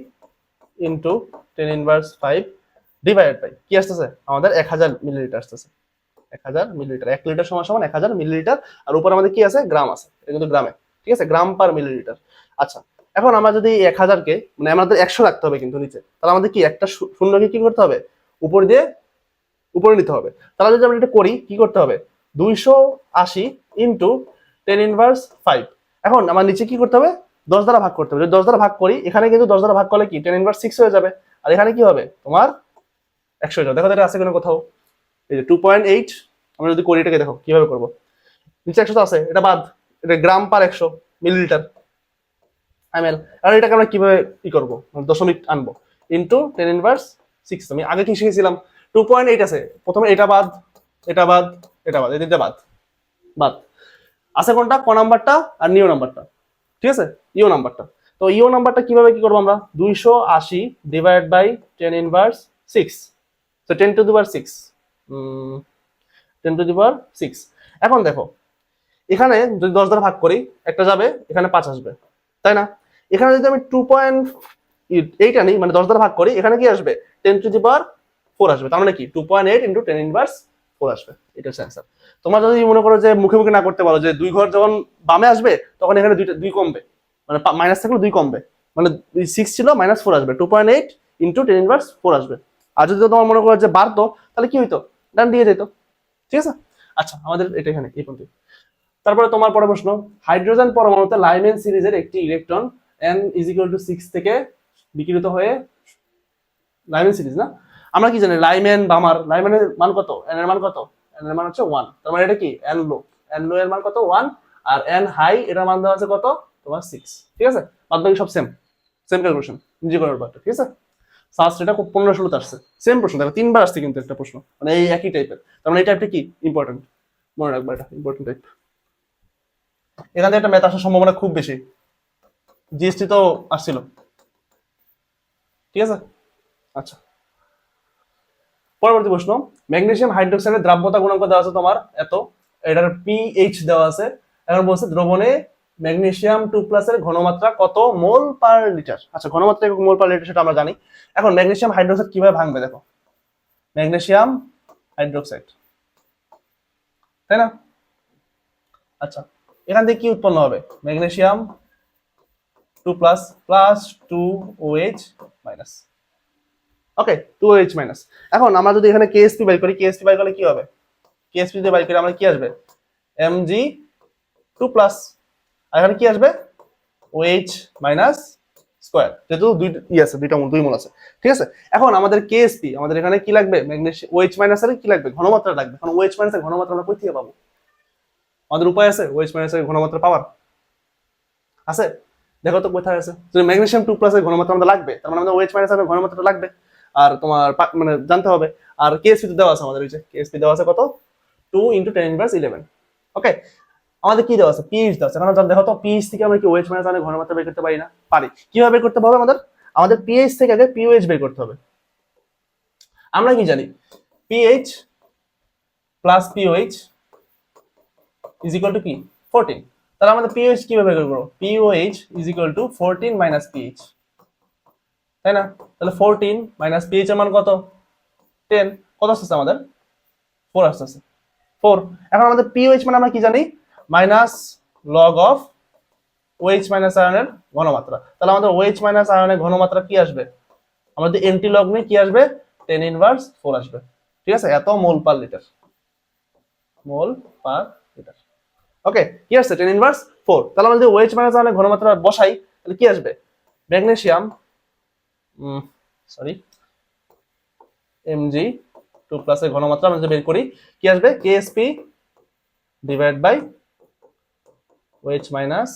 ইন্টু 10 ইনভার্স 5 ডিভাইড বাই কি আসতেছে আমাদের 1000 মিলিলিটার আসতেছে, 1000 মিলিলিটার, 1 লিটার সমান 1000 মিলিলিটার, আর উপর আমাদের কি আছে গ্রাম আছে, এটা কিন্তু গ্রামে, ঠিক আছে গ্রাম পার মিলিলিটার। আচ্ছা এখন আমরা যদি 1000 কে মানে আমাদের 100 রাখতে হবে কিন্তু নিচে, তাহলে আমাদের কি একটা শূন্যকে কি করতে হবে উপর দিয়ে উপরে নিতে হবে। তাহলে যদি আমরা এটা করি কি করতে হবে 280 ইন্টু 10 ইনভার্স 5, এখন আমার নিচে কি করতে হবে 10 দ্বারা ভাগ করতে হবে, যদি 10 দ্বারা ভাগ করি এখানে কিন্তু 10 দ্বারা ভাগ করলে কি 10 ইনভার্স 6 হয়ে যাবে, আর এখানে কি হবে তোমার 100 হয়ে যাবে। দেখো এটা আছে কোনো কোথাও, এই যে 2.8 আমরা যদি করি এটাকে দেখো কিভাবে করবো, নিচে 100 তো আছে এটা বাদ, এটা গ্রাম পার 100 মিলিলিটার ml, আর এটাকে আমরা কিভাবে কি করবো দশমিক আনবো ইনটু 10 ইনভার্স 6। আমি আগে কি শিখেছিলাম 2.8 আছে, প্রথমে এটা বাদ এটা বাদ এটা বাদ, এই তিনটা বাদ বাদ আছে কোনটা ক নাম্বারটা আর নিও নাম্বারটা, ঠিক আছে ইও নাম্বারটা। তো ইও নাম্বারটা কিভাবে কি করবো আমরা 280 ডিভাইড বাই 10 ইনভার্স 6, তো 10 to the power 6, 10 to the power 6। এখন দেখো এখানে যদি 10 দ্বারা ভাগ করি একটা যাবে, এখানে 5 আসবে, তাই না? এখানে যদি আমি 2.8 আনি মানে 10 দ্বারা ভাগ করি, এখানে কি আসবে 10⁴ আসবে। তার মানে কি 2.8 ইন্টু 10⁻⁴ আসবে। এটা হচ্ছে অ্যান্সার। তোমরা যদি মনে করো যে মুখে মুখে না করতে পারো যে 2 ঘর যখন বামে আসবে তখন এখানে 2 কমবে, মানে মাইনাস থাকলে 2 কমবে, মানে 6 ছিল -4 আসবে, 2.8 ইন্টু 10⁻⁴ আসবে। আর যদি তোমার মনে করো যে বাড়তো তাহলে কি হইতো, ডান দিয়ে যেত। ঠিক আছে, আচ্ছা আমাদের এটা এখানে এই পর্যন্ত। তারপরে তোমার পরে প্রশ্ন, হাইড্রোজেন পরমাণুতে লাইমেন সিরিজের একটি ইলেকট্রন n = 6 থেকে বিকিরিত হয়ে, লাইমেন সিরিজ না, আমরা কি জানি লাইমেন বামার, লাইমেনের মান কত, n এর মান কত, n এর মান হচ্ছে 1, তার মানে এটা কি n লো, n লো এর মান কত 1, আর n হাই এটার মান দেওয়া আছে কত তোমার 6। ঠিক আছে, বাদ বাকি সব সেম সেম ক্যালকুলেশন নিজে করার ব্যাপারটা। ঠিক আছে, সার্চ এটা 15-16 আসছে, সেম প্রশ্ন, দেখো 3 বার আসছে কিন্তু একটা প্রশ্ন, মানে এই একই টাইপের, তার মানে এই টাইপটা কি ইম্পর্টেন্ট, মনে রাখবা এটা ইম্পর্টেন্ট টাইপ। এখান থেকে একটা ম্যাথ আসার সম্ভাবনা খুব বেশি, জিএসটি তো আসছিল। ঠিক আছে, আচ্ছা পরবর্তী প্রশ্ন, ম্যাগনেসিয়াম হাইড্রোক্সাইডের দ্রাব্যতা গুণাঙ্ক দেওয়া আছে তোমার এত, এটার পিএইচ দেওয়া আছে, এখন বলছে দ্রবণে ম্যাগনেসিয়াম 2+ এর ঘনমাত্রা কত মোল পার লিটার। আচ্ছা ঘনমাত্রা একক মোল পার লিটার সেটা আমরা জানি। এখন ম্যাগনেসিয়াম হাইড্রোক্সাইড কিভাবে ভাঙবে দেখো, ম্যাগনেসিয়াম হাইড্রোক্সাইড, তাই না? আচ্ছা এখান থেকে কি উৎপন্ন হবে, ম্যাগনেসিয়াম 2+ প্লাস 2OH মাইনাস, ওকে 2OH মাইনাস। এখন আমরা যদি এখানে কেএসপি বাই করি, কেএসপি বাই করলে কি হবে, কেএসপি যদি বাই করি আমরা কি আসবে Mg2+, আর এখানে কি আসবে OH মাইনাস স্কয়ার, যেহেতু দুই আছে, দুই মোল আছে। ঠিক আছে, এখন আমাদের কেএসপি, আমাদের এখানে কি লাগবে ম্যাগনেসিয়াম, OH মাইনাস এর কি লাগবে ঘনমাত্রা লাগবে। এখন OH মাইনাস এর ঘনমাত্রা আমরা কই থেকে পাবো, আমাদের উপায় আছে OH মাইনাস এর ঘনমাত্রা পাওয়ার আছে, দেখো তো কোথায় আছে। যদি ম্যাগনেসিয়াম 2+ এর ঘনমাত্রা আমাদের লাগবে, তার মানে আমাদের OH মাইনাস এর ঘনমাত্রা লাগবে, আর তোমার মানে জানতে হবে। আর কেএসপি দেওয়া আছে আমাদের, ওই যে কেএসপি দেওয়া আছে কত 2 × 10⁻11। ওকে, আমাদের কি দেওয়া আছে পিএইচ দেওয়া আছে, কারণ দেখো তো পিএইচ থেকে আমরা কি OH মাইনাস এর ঘনমাত্রা বের করতে পারি না, পারি। কিভাবে বের করতে হবে, আমাদের পিএইচ থেকে আগে পিওএইচ বের করতে হবে। আমরা কি জানি pH plus pOH is equal two কি 14, তাহলে আমাদের পিওএইচ কিভাবে বের করব, pOH is equal two 14 minus pH, তাই না? তাহলে 14 মাইনাস পিএইচ এর মান কত 10, কত আসছে আমাদের 4 আসছে 4। এখন আমাদের পিওএইচ মানে আমরা কি জানি minus log of OH minus আয়নের ঘনমাত্রা, তাহলে আমাদের OH মাইনাস আয়নের ঘনমাত্রা কি আসবে, আমাদের এন্টি লগ নিয়ে কি আসবে 10⁻4 আসবে। ঠিক আছে, এত মোল পার লিটার, মোল পার লিটার। ওকে, কি আসছে 10⁻4। তাহলে আমরা যদি OH মাইনাস আয়নের ঘনমাত্রা বসাই তাহলে কি আসবে, ম্যাগনেসিয়াম সরি Mg2+ এর ঘনমাত্রা আমরা যদি বের করি কি আসবে KSP divide by OH minus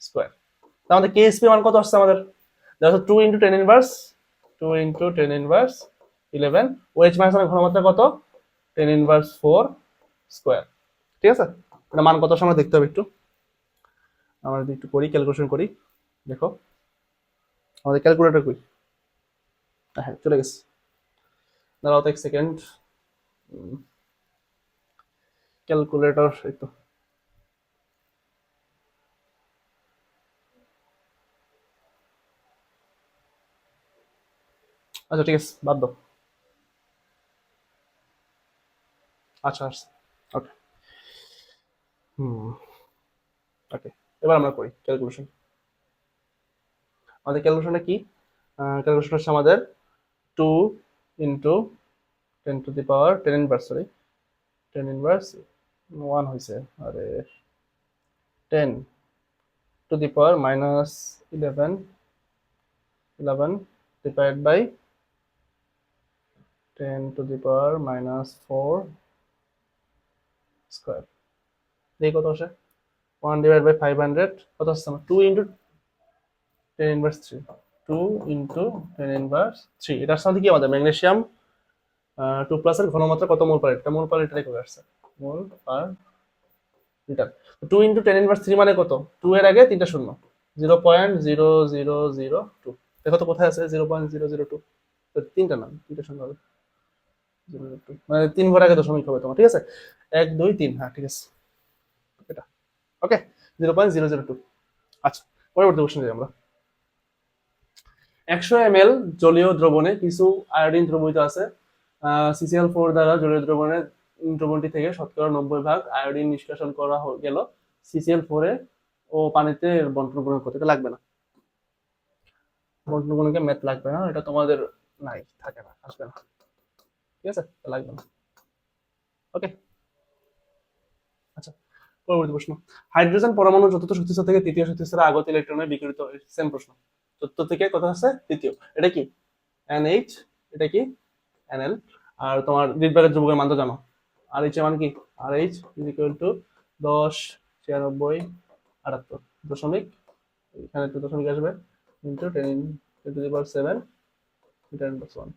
square. তাহলে আমাদের KSP মান কত আসছে আমাদের, দেখো 2 × 10⁻11, OH মাইনাস এর ঘনমাত্রা কত 10⁻4 স্কয়ার। ঠিক আছে, এটা মান কত সময় দেখতে হবে একটু, আমরা যদি একটু করি ক্যালকুলেশন করি, দেখো আমাদের ক্যালকুলেটর কই, হ্যাঁ চলে গেছে, দাঁড়াও তো এক সেকেন্ড, ক্যালকুলেটর এই তো, আচ্ছা ঠিক আছে বাদ দাও, আচ্ছা ওকে ওকে, এবার আমরা করি ক্যালকুলেশন। আমাদের ক্যালকুলেশনটা কি, ক্যালকুলেশন হচ্ছে আমাদের 2 × 10⁻1 হয়েছে, আরে 10⁻11 ডিভাইড বাই 10⁻4 স্কয়ার, দেখি কত আসে 1 ডিভাইড বাই 500, কত আসছে আমার 2 × 10⁻3, 2 × 10⁻3, এটার সাথে কি আমাদের ম্যাগনেসিয়াম 2+ এর ঘনমাত্রা কত মোল পার লিটার, মোল পার লিটারে করে আসছে, মোল পার লিটার। 2 × 10⁻3 মানে কত, 2 এর আগে 3টা শূন্য, 0.0002, দেখো তো কোথায় আছে 0.002, তিনটা না 3টা শূন্য হবে 0.02, মানে 3 ঘর আগে দশমিক হবে তোমার। ঠিক আছে 1 2 3, হ্যাঁ ঠিক আছে এটা, ওকে 0.002। আচ্ছা পরবর্তী কোশ্চেন যাই আমরা। 100 ml জলীয় দ্রবণে কিছু আয়োডিন দ্রবীভূত আছে। CCl4 দ্বারা জলীয় দ্রবণটি থেকে শতকরা 90% আয়োডিন নিষ্কাশন করা গেল CCl4 এ ও পানিতে বন্টন গুণক করতে লাগবে না। বন্টন গুণকে ম্যাথ লাগবে না, এটা তোমাদের নাই, থাকে না, আসবে না, ঠিক আছে, লাগবে না। ওকে, আচ্ছা, পরবর্তী প্রশ্ন। হাইড্রোজেন পরমাণু চতুর্থ শক্তিস্তর থেকে তৃতীয় শক্তিস্তরে আগত ইলেকট্রনের বিকিরিত, সেম প্রশ্ন। চতুর্থ থেকে কত আছে? তৃতীয়। এটা কি? NH, এটা কি? NL। আর তোমার রিডবার্গের ধ্রুবকের মান তো জানো। RH এর মান কি? RH ইজ ইকুয়াল টু 10 96 78 দশমিক, এখানে একটু দশমিক আসবে, into 10 to the power 7 metre plus 1।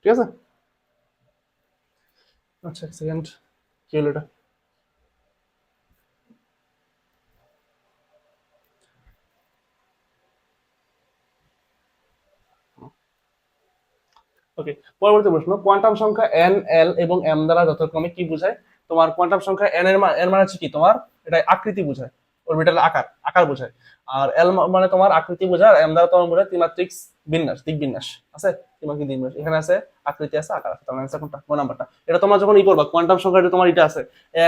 ঠিক আছে? আচ্ছা, এক সেকেন্ড, কি হলো এটা? ওকে, পরবর্তী প্রশ্ন। কোয়ান্টাম সংখ্যা n, l এবং m দ্বারা যথাক্রমে কি বোঝায়? তোমার কোয়ান্টাম সংখ্যা n এর মান হচ্ছে কি? তোমার এটা আকৃতি বোঝায়, অরবিটালের আকার বোঝায়। আর l মানে তোমার আকৃতি বোঝায়, আর m দ্বারা তোমার বোঝায় ত্রিমাত্রিক বিন্যাস, দিক বিন্যাস আছে, ত্রিমাত্রিক দিক বিন্যাস। এখানে আছে আকৃতি, আছে আকার আছে, তোমার অ্যান্সার কোনটা? কোন নাম্বারটা? এটা তোমার যখন করবা কোয়ান্টাম সংখ্যা, তোমার এটা আছে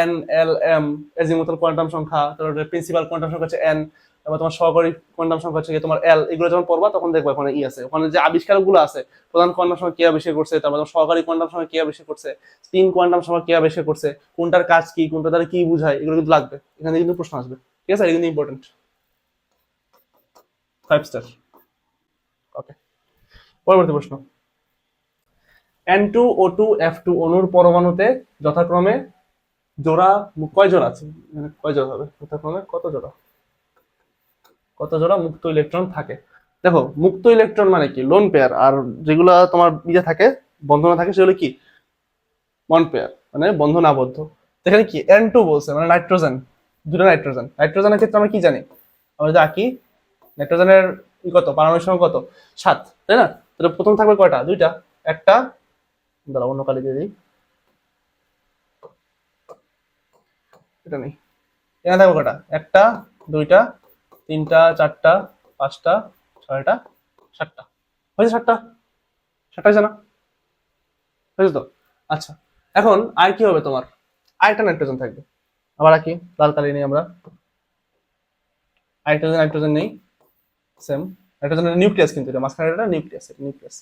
n, l, m এজিমুথাল কোয়ান্টাম সংখ্যা, তারপর প্রিন্সিপাল কোয়ান্টাম সংখ্যা হচ্ছে n, তারপর তোমার সহকারী কোয়ান্টাম সংখ্যা হচ্ছে তোমার l। এগুলো যখন পড়বা তখন দেখবা ওখানে আছে, ওখানে যে আবিষ্কারগুলো আছে, প্রধান কোয়ান্টাম সংখ্যা কে আবিষ্কার করছে, তারপর সহকারী কোয়ান্টাম সংখ্যা কে আবিষ্কার করছে, স্পিন কোয়ান্টাম সংখ্যা কে আবিষ্কার করছে, কোনটার কাজ কি, কোনটা দ্বারা কি বোঝায়, এগুলো কিন্তু লাগবে, এখানে কিন্তু প্রশ্ন আসবে। ঠিক আছে, এটা কিন্তু ইম্পর্টেন্ট। 5 স্টার। ওকে, পরবর্তী প্রশ্ন। N2O2F2 অণুর পরমাণুতে যথাক্রমে জোড়া কয় জোড়া আছে? কয় জোড়া হবে? যথাক্রমে কত জোড়া মুক্ত ইলেকট্রন থাকে? দেখো, মুক্ত ইলেকট্রন মানে কি? Lone pair. আর যেগুলো তোমার ইয়ে থাকে, বন্ধনা থাকে, সেগুলো কি? বন্ড পেয়ার, মানে বন্ধন আবদ্ধ। এখানে কি N2 বলছে, মানে নাইট্রোজেন, দুটো নাইট্রোজেন। নাইট্রোজেনের ক্ষেত্রে আমরা কি জানি? আমরা যদি আঁকি, নাইট্রোজেনের কত পারমাণবিক সংখ্যা? কত? 7, তাই না? তাহলে প্রথম থাকবে কয়টা? দুইটা। একটা, দাঁড়া অন্য কালি দিয়ে দিই, এটা নেই। এখানে থাকবে কয়টা? একটা, দুইটা, তিনটা, চারটা, পাঁচটা, ছয়টা, সাতটা। হয়েছে? সাতটা, সাতটা হয়েছে না? হয়েছে তো? আচ্ছা, এখন আর কি হবে তোমার? আরেকটা নাইট্রোজেন থাকবে। আবার আঁকি, লাল কালি নেই আমরা, আরেকটা নাইট্রোজেন নেই, সেম। নাইট্রোজেনের নিউক্লিয়াস, কিন্তু এটা মাঝখানে এটা নিউক্লিয়াস, এটা নিউক্লিয়াস।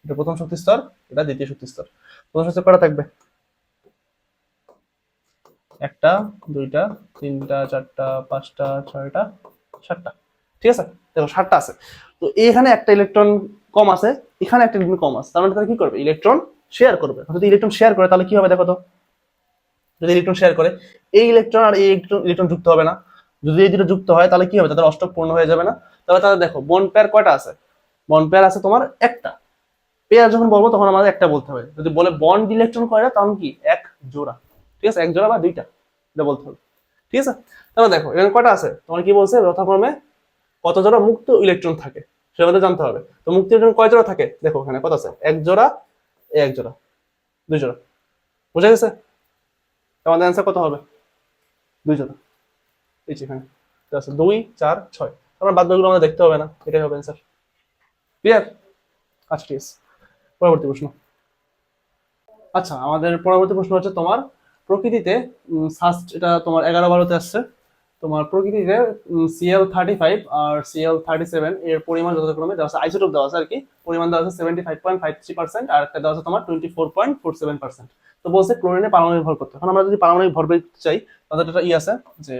এটা প্রথম শক্তি স্তর, এটা দ্বিতীয় শক্তি স্তর। প্রথম শক্তি কটা থাকবে? একটা, দুইটা, তিনটা, চারটা, পাঁচটা, ছয়টা, সাতটা। ঠিক আছে, দেখো 7টা আছে। তো এখানে একটা ইলেকট্রন কম আছে, এখানে একটা ইলেকট্রন কম আছে, তার মানে তারা কি করবে? ইলেকট্রন শেয়ার করবে। যদি ইলেকট্রন শেয়ার করে তাহলে কি হবে দেখো তো? যদি ইলেকট্রন শেয়ার করে, এই ইলেকট্রন আর এই ইলেকট্রন যুক্ত হবে না। যদি এই দুটো যুক্ত হয় তাহলে কি হবে? তাদের অষ্টক পূর্ণ হয়ে যাবে না? তাহলে তাহলে দেখো, বন্ড পেয়ার কয়টা আছে? বন্ড পেয়ার আছে তোমার একটা। পেয়ার যখন বলবো তখন আমাদের একটা বলতে হবে। যদি বলে বন্ড ইলেকট্রন কয়টা, তখন কি? এক জোড়া। ঠিক আছে, এক জোড়া বা দুইটা, এটা বলতে হবে। ঠিক আছে, তাহলে দেখো এখানে কয়টা আছে? তোমার কি বলছে? যথাক্রমে কত জোড়া মুক্ত ইলেকট্রন থাকে সেটা আমাদের জানতে হবে। তো মুক্ত ইলেকট্রন কয় জোড়া থাকে? দেখো এখানে কত আছে? এক জোড়া, এক জোড়া, দুই জোড়া। বুঝা গেছে? আমাদের অ্যান্সার কত হবে? দুই জোড়া। এই যে এখানে আছে 2, 4, 6। আমার বাদ বাকিগুলো আমাদের দেখতে হবে না, এটাই হবে অ্যান্সার। ক্লিয়ার? আচ্ছা, ঠিক আছে, পরবর্তী প্রশ্ন। আচ্ছা, আমাদের পরবর্তী প্রশ্ন হচ্ছে তোমার প্রকৃতিতে ফার্স্ট, এটা তোমার 11-12-তে আসছে। তোমার প্রকৃতিতে Cl35 আর Cl37 এর পরিমাণ যথাক্রমে দেওয়া আছে, আইসোটোপ দেওয়া আছে আর কি। পরিমাণ দেওয়া আছে 75.53%, আর একটা দেওয়া আছে তোমার 24.47%। তো বলছে ক্লোরিনে পারমাণবিক ভর করতে। এখন আমরা যদি পারমাণবিক ভর পেতে চাই, তাহলে একটা আছে যে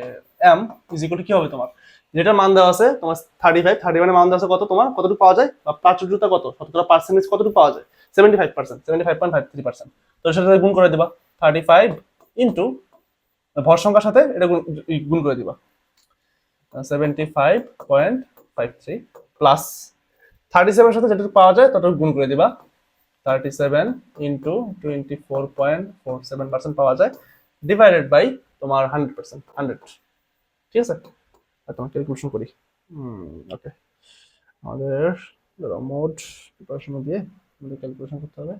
m ইজ ইকুয়াল টু কি হবে তোমার, যেটার মান দেওয়া আছে তোমার 35 এর মান দেওয়া আছে কত, তোমার কতটুকু পাওয়া যায়, বা প্রাচুর্যতা কত, শতকরা পার্সেন্টেজ কতটুকু পাওয়া যায়? 75%, 75.53%। তো সেটার সাথে গুণ করে দিবা 35 ইন্টু ভর সংখ্যার সাথে এটা গুণ করে দিবা 75.53 প্লাস 37 এর সাথে যেটা পাওয়া যায় তত গুণ করে দিবা 37 ইন্টু 24.47% পাওয়া যায়, ডিভাইডেড বাই তোমার 100%, 100। ঠিক আছে, আর তোমার ক্যালকুলেশন করি। ওকে, আমাদের মোড প্রিপারেশন দিয়ে আমাদের ক্যালকুলেশন করতে হবে।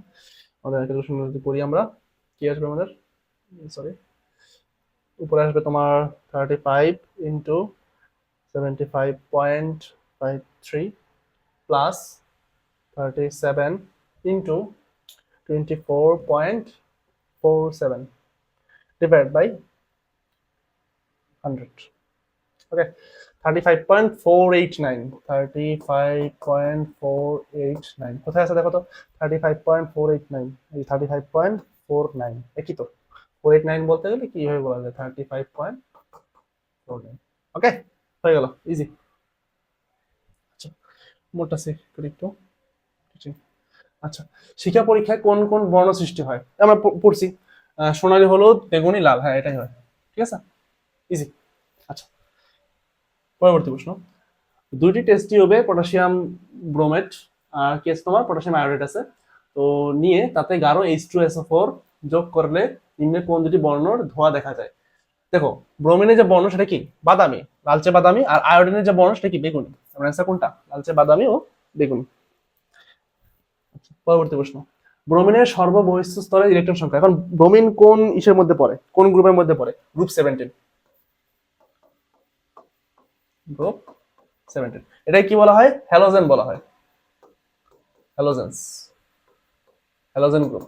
আমাদের ক্যালকুলেশন যদি করি আমরা, কি আসবে আমাদের? সরি, উপরে আসবে তোমার 35 into 75.53 plus 37 into 24.47 divided by 100. Okay, 35.489. 35.489 কোথায় আছে দেখো তো? 35.489, এই 35.49 একই তো। 489 বলতে গেলে কিভাবে বলা যায়? 35.49। ওকে, হয়ে গেল, ইজি। আচ্ছা, মোটটা চেক করি একটু। আচ্ছা, শিক্ষা পরীক্ষায় কোন কোন বর্ণ সৃষ্টি হয় আমরা পড়ছি। সোনালী, হলুদ, বেগুনি, লাল, হ্যাঁ এটাই হয়। ঠিক আছে, ইজি। আচ্ছা, পরবর্তী প্রশ্ন। দুইটি টেস্ট টিউবে পটাশিয়াম ব্রোমেট আর কি আছে তোমার, পটাশিয়াম আয়োডেট আছে, তো নিয়ে তাতে গাঢ় H2SO4 যোগ করলে নিম্নে কোন দুটি বর্ণর ধোঁয়া দেখা যায়? দেখো, ব্রোমিনের যে বর্ণ সেটা কি? বাদামি, লালচে বাদামি। আর আয়োডিনের যে বর্ণ সেটা কি? বেগুনি। আমার অ্যান্সার কোনটা? লালচে বাদামি ও বেগুনি। পরবর্তী প্রশ্ন। ব্রোমিনের সর্ববহিঃস্থ স্তরের ইলেকট্রন সংখ্যা। এখন ব্রোমিন কোন ইসের মধ্যে পড়ে, কোন গ্রুপের মধ্যে পড়ে? গ্রুপ 17। গ্রুপ 17। এটাই কি বলা হয়? হ্যালোজেন বলা হয়। হ্যালোজেন্স, হ্যালোজেন গ্রুপ,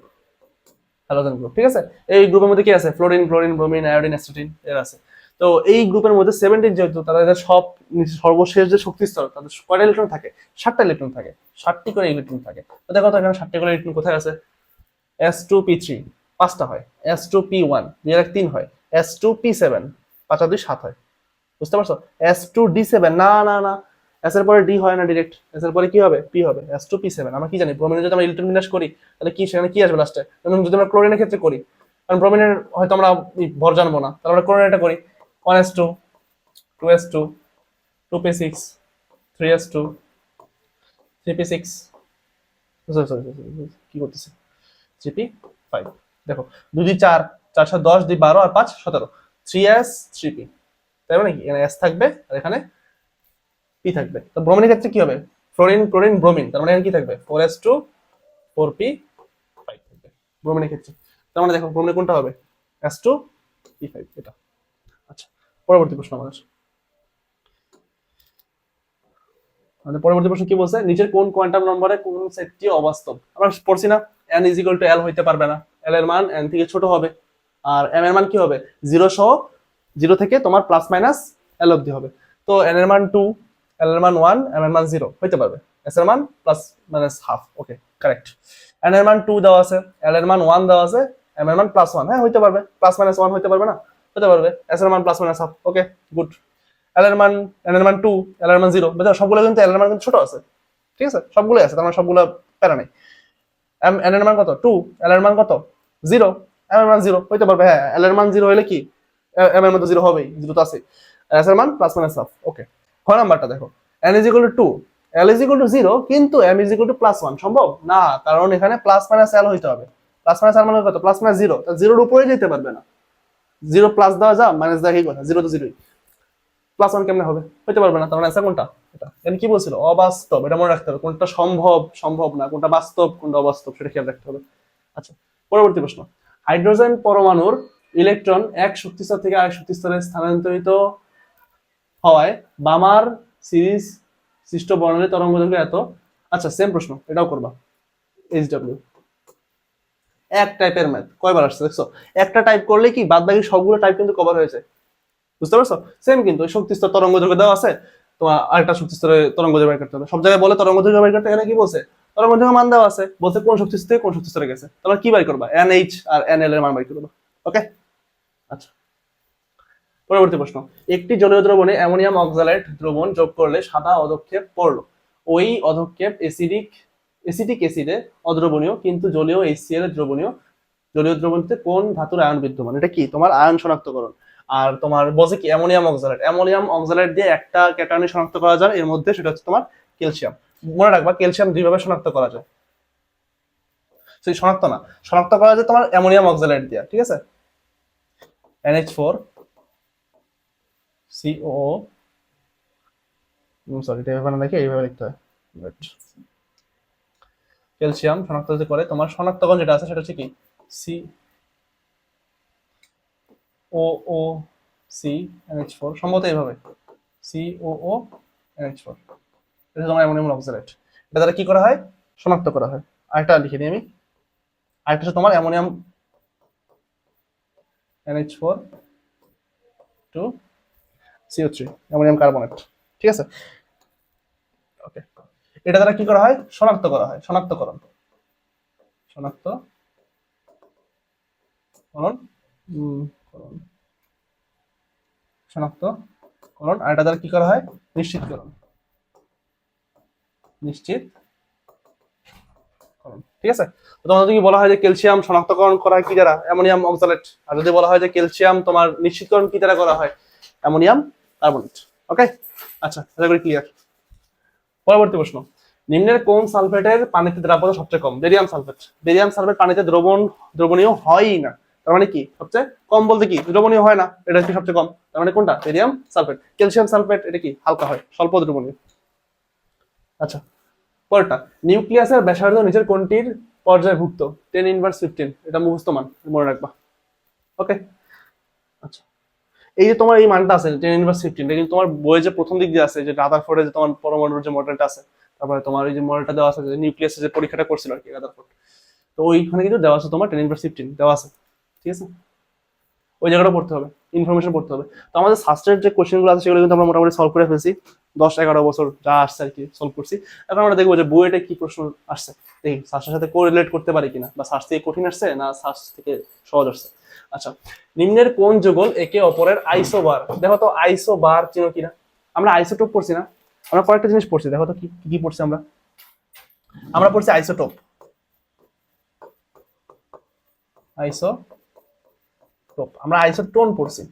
হ্যালোজেন গ্রুপ। ঠিক আছে, এই গ্রুপের মধ্যে কি আছে? ফ্লোরিন, ক্লোরিন, ব্রোমিন, আয়োডিন, অ্যাসিটিন এর আছে। তো এই গ্রুপের মধ্যে 17 যেহেতু, তাদের সব সর্বশেষ যে শক্তি স্তর, তাদের কয়টা ইলেকট্রন থাকে? 7টা ইলেকট্রন থাকে, 7টি করে ইলেকট্রন থাকে। তো দেখো তো এখানে 7টি করে ইলেকট্রন কোথায় আছে? S2P3 5টা হয়, S2P1 2 আর 3 হয়, S2P7 5 আর 2 7 হয়। বুঝতে পারছো? S2D7 না না না, এস এর পরে ডি হয় না ডাইরেক্ট, এস এর পরে কি হবে? পি হবে। S2P7। আমরা কি জানি, ব্রোমিনে যদি আমরা ইলেকট্রন বিন্যাস করি তাহলে কি সেখানে কি আসবে লাস্টে? এবং যদি আমরা ক্লোরিনের ক্ষেত্রে করি, কারণ ব্রোমিনের হয়তো আমরা ভর জানবো না, তাহলে আমরা ক্লোরিনেরটা করি। 1s2, 2s2, 2p6, 3s2, 3p6, sorry sorry কি করতেছে, 3p5। দেখো, 2 2 4, 4 7 10, 2 12 আর 5 17, 3s 3p। তাই মানে কি এখানে s থাকবে আর এখানে পি থাকবে। তো ব্রোমিনের ক্ষেত্রে কি হবে? ফ্লোরিন, ক্লোরিন, ব্রোমিন, তার মানে এখানে কি থাকবে? 4s2, 4p5 থাকবে ব্রোমিনের ক্ষেত্রে। তার মানে দেখো ব্রোমিনের কোনটা হবে? S2P5 এটা। আচ্ছা, পরবর্তী প্রশ্ন আমাদের। মানে পরবর্তী প্রশ্ন কি বলছে? নিচের কোন কোয়ান্টাম নম্বরে কোন সেটটি অবাস্তব? আমরা পড়ছি না, n = l হইতে পারবে না, l এর মান n থেকে ছোট হবে। আর m এর মান কি হবে? 0 সহ, 0 থেকে তোমার প্লাস মাইনাস l অবধি হবে। তো n এর মান 2, l এর মান 1, m এর মান 0 হইতে পারবে। s এর মান প্লাস মাইনাস হাফ। ওকে, কারেক্ট। n এর মান 2 দেওয়া আছে, l এর মান 1 দেওয়া আছে, m এর মান প্লাস 1, হ্যাঁ হইতে পারবে। প্লাস মাইনাস 1 হইতে পারবে না? হতে পারবে। s এর মান প্লাস মাইনাস হাফ। ওকে, গুড। এল এর মান, এন এর মান 2, এল এর মান 0, বুঝছো? সবগুলো কিন্তু এল এর মান কিন্তু ছোট আছে। ঠিক আছে, সবগুলোই আছে, তার মানে সবগুলো প্যারা নাই। এন এর মান কত? 2, এল এর মান কত? 0, এম এর মান 0 হইতে পারবে। হ্যাঁ, এল এর মান 0 হলে কি এম এর মধ্যে 0 হবেই, 0 তো আছে। এস এর মান প্লাস মাইনাস হাফ। ওকে, খ নাম্বারটা দেখো, n = 2, l = 0, কিন্তু m = +1 সম্ভব না, কারণ এখানে প্লাস মাইনাস l হইতে হবে। প্লাস মাইনাস l মানে কত? প্লাস মাইনাস 0, তা 0 এর উপরে যেতে পারবে না। 0 প্লাস দেওয়া যা, মাইনাস দেওয়া কি কথা? 0 তো 0ই। +1 কেমনে হবে? হইতে পারবে না, তার মানে অ্যান্সার কোনটা? এটা এখানে কি বলছিল? অবাস্তব। এটা মনে রাখতে হবে, কোনটা সম্ভব, সম্ভব না, কোনটা বাস্তব, কোনটা অবাস্তব, সেটা খেয়াল রাখতে হবে। আচ্ছা, পরবর্তী প্রশ্ন। হাইড্রোজেন পরমাণুর ইলেকট্রন এক শক্তিস্তর থেকে আরেক শক্তিস্তরে স্থানান্তরিত হওয়ায় বামার সিরিজ সৃষ্ট বর্ণালী তরঙ্গদৈর্ঘ্য এত। আচ্ছা, সেম প্রশ্ন, এটাও করবা। HW এক টাইপের ম্যাথ কয়বার আসছে দেখছো? একটা টাইপ করলে কি বাদ বাকি সবগুলো টাইপ কিন্তু কভার হয়েছে। বুঝতে পারছো? সেম কিন্তু শক্তি স্তর তরঙ্গ দৈর্ঘ্য দেওয়া আছে, তোমার আরেকটা শক্তি স্তরে তরঙ্গ দৈর্ঘ্য বের করতে হবে। সব জায়গায় বলে তরঙ্গ দৈর্ঘ্য বের করতে, এখানে কি বলছে? তরঙ্গ দৈর্ঘ্য মান দেওয়া আছে, বলছে কোন শক্তি স্তরে কোন শক্তি স্তরে গেছে। তাহলে কি বের করবা? NH আর NL এর মান বের করবা। ওকে, আচ্ছা, পরবর্তী প্রশ্ন। একটি জলীয় দ্রবণে অ্যামোনিয়াম অক্সালেট দ্রবণ যোগ করলে সাদা অধক্ষেপ পড়লো। ওই অধক্ষেপ এসিটিক অ্যাসিডে অদ্রবণীয়, কিন্তু জলীয় HCl এর দ্রবণীয়। জলীয় দ্রবণতে কোন ধাতুর আয়ন বিদ্যমান? এটা কি তোমার আয়ন শনাক্তকরণ। আর তোমার বলছে কি অ্যামোনিয়াম অক্সালেট, অ্যামোনিয়াম অক্সালেট দিয়ে একটা ক্যাটায়ন শনাক্ত করা যায়, এর মধ্যে সেটা হচ্ছে তোমার ক্যালসিয়াম। মনে রাখবা, ক্যালসিয়াম দুইভাবে শনাক্ত করা যায়। সেই শনাক্ত না, শনাক্ত করা যায় তোমার অ্যামোনিয়াম অক্সালেট দিয়ে। ঠিক আছে, NH4 COO, সরি এটা এভাবে না লিখে এইভাবে লিখতে হয়। ক্যালসিয়াম শনাক্ত যে করে, তোমার শনাক্তকরণ যেটা আছে সেটা হচ্ছে কি COOC NH4, সম্ভবত এইভাবে COO NH4, এটা তোমার অ্যামোনিয়াম অক্সালেট। এটা দ্বারা কি করা হয়, শনাক্ত করা হয়। আরেকটা লিখে দিই আমি, আরেকটা হচ্ছে তোমার ammonium NH4 2 CO3 ammonium carbonate, ঠিক আছে। ওকে, এটা দ্বারা কি করা হয়, শনাক্ত করা হয়, শনাক্তকরণ, শনাক্তকরণ, শনাক্তকরণ। আর এটা দ্বারা কি করা হয়, নিশ্চিতকরণ, নিশ্চিতকরণ, ঠিক আছে। তো তোমাদের যদি বলা হয় যে ক্যালসিয়াম শনাক্তকরণ করা হয় কি দ্বারা, অ্যামোনিয়াম অক্সালেট। আর যদি বলা হয় যে ক্যালসিয়াম তোমার নিশ্চিতকরণ কি দ্বারা করা হয়, অ্যামোনিয়াম কার্বনেট। ওকে, আচ্ছা, এটা করে ক্লিয়ার। পরবর্তী প্রশ্ন, নিম্নের কোন সালফেটের পানিতে দ্রাব্যতা সবচেয়ে কম? Barium sulphate. বেরিয়াম সালফেট পানিতে দ্রবণীয় হয়ই না, তার মানে কি সবচেয়ে কম বলতে কি দ্রবণীয় হয় না, এটা কি সবচেয়ে কম, তার মানে কোনটা, বেরিয়াম সালফেট। ক্যালসিয়াম সালফেট এটা কি হালকা হয়, স্বল্প দ্রবণীয়। আচ্ছা, পরেরটা, নিউক্লিয়াসের ব্যাসার্ধ নিচের কোনটির পর্যায়ভুক্ত? 10^15, এটা মুখস্থ মান, মনে রাখবা। ওকে, আচ্ছা, এই যে তোমার এই মানটা আছে 10^15, এটা কিন্তু তোমার বইয়ে যে প্রথম দিক দিয়ে আছে, যে রাদারফোর্ডে যে তোমার পরমাণুর যে মডেলটা আছে, তারপরে তোমার এই যে মডেলটা দেওয়া আছে, যে নিউক্লিয়াসের যে পরীক্ষাটা করছিল আর কি রাদারফোর্ড, তো ওইখানে কিন্তু দেওয়া আছে তোমার 10^15 দেওয়া আছে, ঠিক আছে। ওই জায়গাটা পড়তে হবে, ইনফরমেশন পড়তে হবে। তো আমাদের সাস্টের যে কোশ্চেনগুলো আছে সেগুলো কিন্তু আমরা মোটামুটি সলভ করে ফেলছি, 10-11 বছর যা আসছে আর কি সলভ করছি। এখন আমরা দেখবো যে বইয়েটা কি প্রশ্ন আসছে, দেখি সাস্টের সাথে কোরিলেট করতে পারি কিনা, বা সাস্ট থেকে কঠিন আসছে না সাস্ট থেকে সহজ আসছে। আচ্ছা, নিম্নের কোন যুগল একে অপরের আইসোবার? দেখো তো আইসোবার চিনো কিনা, আমরা আইসোটোপ পড়ছি না, আমরা কয়েকটা জিনিস পড়ছি, দেখো তো কি কি পড়ছি আমরা। আমরা পড়ছি আইসোটোপ, আইসোটোপ, আমরা আইসোটোন পড়ছি,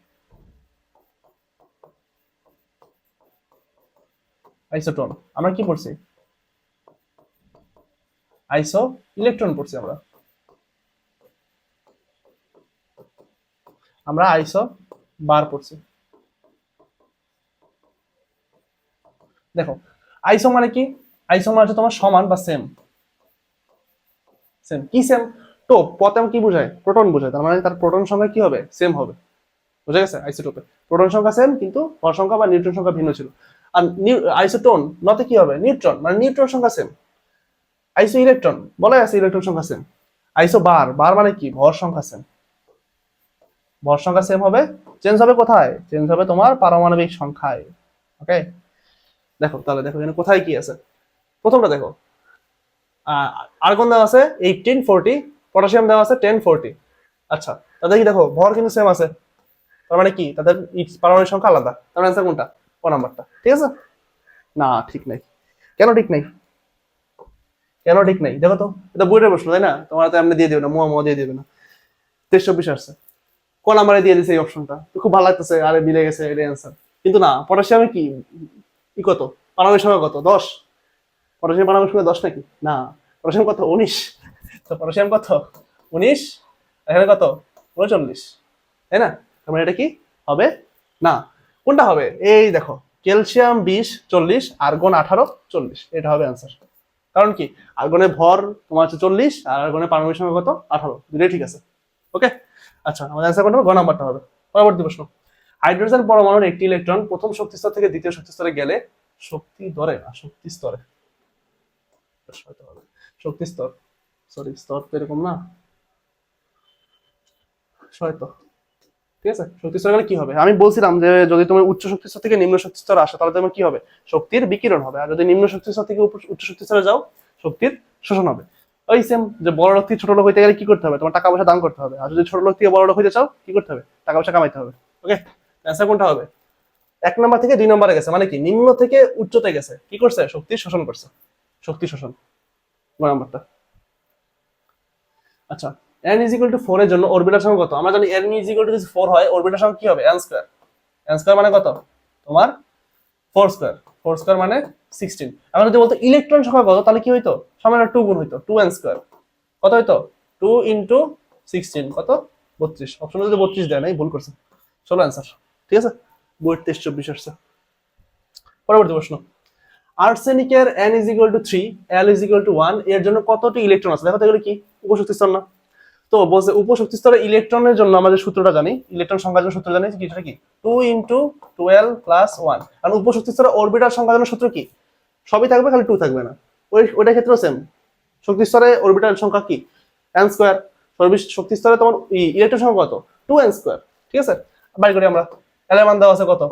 আইসোটোন। আমরা কি পড়ছি, আইসো ইলেকট্রন পড়ছি আমরা, আমরা আইসো বার পড়ছি। দেখো আইসো মানে কি, আইসো মানে হচ্ছে তোমার সমান বা সেম, সেম কি সেম, টোপ পতে কি বোঝায়, প্রোটন বোঝায়, তার মানে তার প্রোটন সংখ্যা কি হবে, সেম হবে, বুঝা গেছে। আইসোটোপে প্রোটন সংখ্যা সেম কিন্তু ভর সংখ্যা বা নিউট্রন সংখ্যা ভিন্ন ছিল। আর আইসোটোন নতে কি হবে, নিউট্রন, মানে নিউট্রন সংখ্যা সেম। আইসো ইলেকট্রন বলা আছে ইলেকট্রন সংখ্যা সেম। আইসো বার, বার মানে কি ভর সংখ্যা সেম, ভর সংখ্যা সেম হবে, চেঞ্জ হবে কোথায়, চেঞ্জ হবে তোমার পারমাণবিক সংখ্যায়। ওকে, দেখো তাহলে দেখো এখানে কোথায় কি আছে। প্রথমটা দেখো, আর্গন দেওয়া আছে 1840, পটাশিয়াম দেওয়া আছে 1040। আচ্ছা, তাদের কি দেখো ভর কিন্তু সেম আছে, তার মানে কি তাদের পারমাণবিক সংখ্যা আলাদা, তার অ্যান্সার কোনটা, ক নাম্বারটা, ঠিক আছে। না ঠিক নাই, কেন ঠিক নাই, কেন ঠিক নাই, দেখো তো এটা বইটা প্রশ্ন তাই না, তোমার তো এমনি দিয়ে দেবে না, মুয়া দিয়ে দেবে না। 23-24 আসছে, ক নাম্বারে দিয়ে দিছে এই অপশনটা, তো খুব ভালো লাগতেছে, আরে মিলে গেছে এটা অ্যান্সার। কিন্তু না, পটাশিয়ামে কি কত, পারমাণবিক সংখ্যা কত, 10, পটাশিয়াম পারমাণবিক সংখ্যা 10 নাকি, না, পটাশিয়াম কত 19, তো পটাশিয়াম কত 19, এখানে কত 39, তাই না, তার মানে এটা কি হবে না, কোনটা হবে, এই দেখো ক্যালসিয়াম 20-40, আর্গন 18-40, এটা হবে অ্যান্সার। কারণ কি আর্গনের ভর তোমার হচ্ছে 40 আর আর্গনের পারমাণবিক সংখ্যা কত 18, দুটোই ঠিক আছে। ওকে, আচ্ছা আমাদের অ্যান্সার কোনটা হবে, গ নাম্বারটা হবে। পরবর্তী প্রশ্ন, হাইড্রোজেন পরমাণুর একটি ইলেকট্রন প্রথম শক্তি স্তর থেকে দ্বিতীয় শক্তি স্তরে গেলে, শক্তি দরে না শক্তি স্তরে, শক্তি স্তর, সরি স্তর তো এরকম না, হয়তো, ঠিক আছে। শক্তি স্তর গেলে কি হবে, আমি বলছিলাম যে যদি তুমি উচ্চ শক্তি স্তর থেকে নিম্ন শক্তি স্তরে আসো তাহলে তোমার কি হবে, শক্তির বিকিরণ হবে, আর যদি নিম্ন শক্তি স্তর থেকে উচ্চ শক্তি স্তরে যাও শক্তির শোষণ হবে। ওই সেম, যে বড় লোক থেকে ছোট লোক হইতে গেলে কি করতে হবে, তোমার টাকা পয়সা দান করতে হবে, আর যদি ছোট লোক থেকে বড় লোক হইতে চাও কি করতে হবে, টাকা পয়সা কামাইতে হবে। ওকে, অ্যান্সার কোনটা হবে, 1 নাম্বার থেকে 2 নম্বরে গেছে, মানে কি নিম্ন থেকে উচ্চতে গেছে, কি করছে, শক্তি শোষণ করছে, শক্তি শোষণ, নাম্বারটা। আচ্ছা, n = 4 এর জন্য অরবিটাল সংখ্যা কত? আমরা জানি n = 4 হয়, অরবিটাল সংখ্যা কি হবে, n স্কয়ার। n স্কয়ার মানে কত তোমার 4 স্কয়ার, 4 স্কয়ার মানে 16। এখন যদি বলতো ইলেকট্রন সংখ্যা কত, তাহলে কি হইতো, সমান 2 গুণ হইতো, 2n স্কয়ার, কত হইতো 2 × 16 কত 32। অপশনে যদি 32 দেয় নাই, ভুল করছে, চলো অ্যান্সার, ঠিক আছে। বইয়ের 23-24 আসছে। পরবর্তী প্রশ্ন, আর্সেনিকের n = 3, l = 1 এর জন্য কতটি ইলেকট্রন আছে, দেখো তো এগুলো কি উপশক্তি স্তর না। তো বলছে উপশক্তি স্তরে ইলেকট্রনের জন্য আমরা যে সূত্রটা জানি, ইলেকট্রন সংখ্যার জন্য সূত্র জানি কি, সেটা কি 2 × 12 + 1। আর উপশক্তি স্তরে অরবিটাল সংখ্যার জন্য সূত্র কি, সবই থাকবে খালি 2 থাকবে না, ওইটার ক্ষেত্রেও সেম। শক্তি স্তরে অরবিটাল সংখ্যা কি n স্কয়ার, শক্তি স্তরে তোমার ইলেকট্রন সংখ্যা কত 2n স্কয়ার। ঠিক আছে, বাই করি আমরা। এর মান দেওয়া আছে কত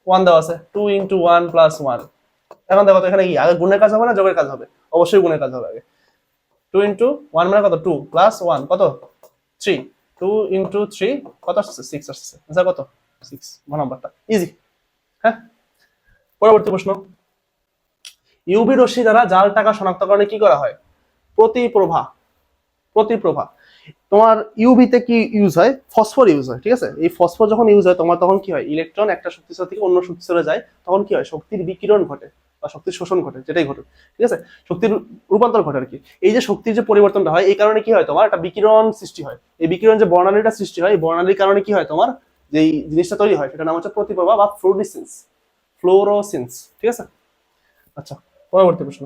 1 দেওয়া আছে, 2 × 1 + 1। এখন দেখো তো এখানে কি আগে গুণের কাজ হবে না যোগের কাজ হবে? অবশ্যই গুণের কাজ হবে আগে। 2 × 1 মানে কত 2 + 1 কত 3, 2 × 3 কত আসছে 6 আসছে। আচ্ছা কত 6 নাম্বারটা ইজি। হ্যাঁ, পরবর্তী প্রশ্ন, ইউভি রশ্মি দ্বারা জাল টাকা শনাক্তকরণে কি করা হয়? প্রতিপ্রভা। প্রতিপ্রভা তোমার ইউভিতে কি ইউজ হয়? ফসফর ইউজ হয়। ঠিক আছে, এই ফসফর যখন ইউজ হয় তোমার তখন কি হয়? ইলেকট্রন একটা শক্তিস্তর থেকে অন্য শক্তিস্তরে যায়, তখন কি হয়? শক্তির বিকিরণ ঘটে বা শক্তির শোষণ ঘটে, যেটাই ঘটে। ঠিক আছে, শক্তির রূপান্তর ঘটে আর কি। এই যে শক্তির যে পরিবর্তনটা হয় এই কারণে কি হয়? তোমার একটা বিকিরণ সৃষ্টি হয়। এই বিকিরণ যে বর্ণালীটা সৃষ্টি হয়, এই বর্ণালীর কারণে কি হয়? তোমার যেই জিনিসটা তৈরি হয় সেটার নাম হচ্ছে প্রতিপ্রভা বা ফ্লুরোসেন্স। ফ্লোরোসেন্স। ঠিক আছে, আচ্ছা পরবর্তী প্রশ্ন।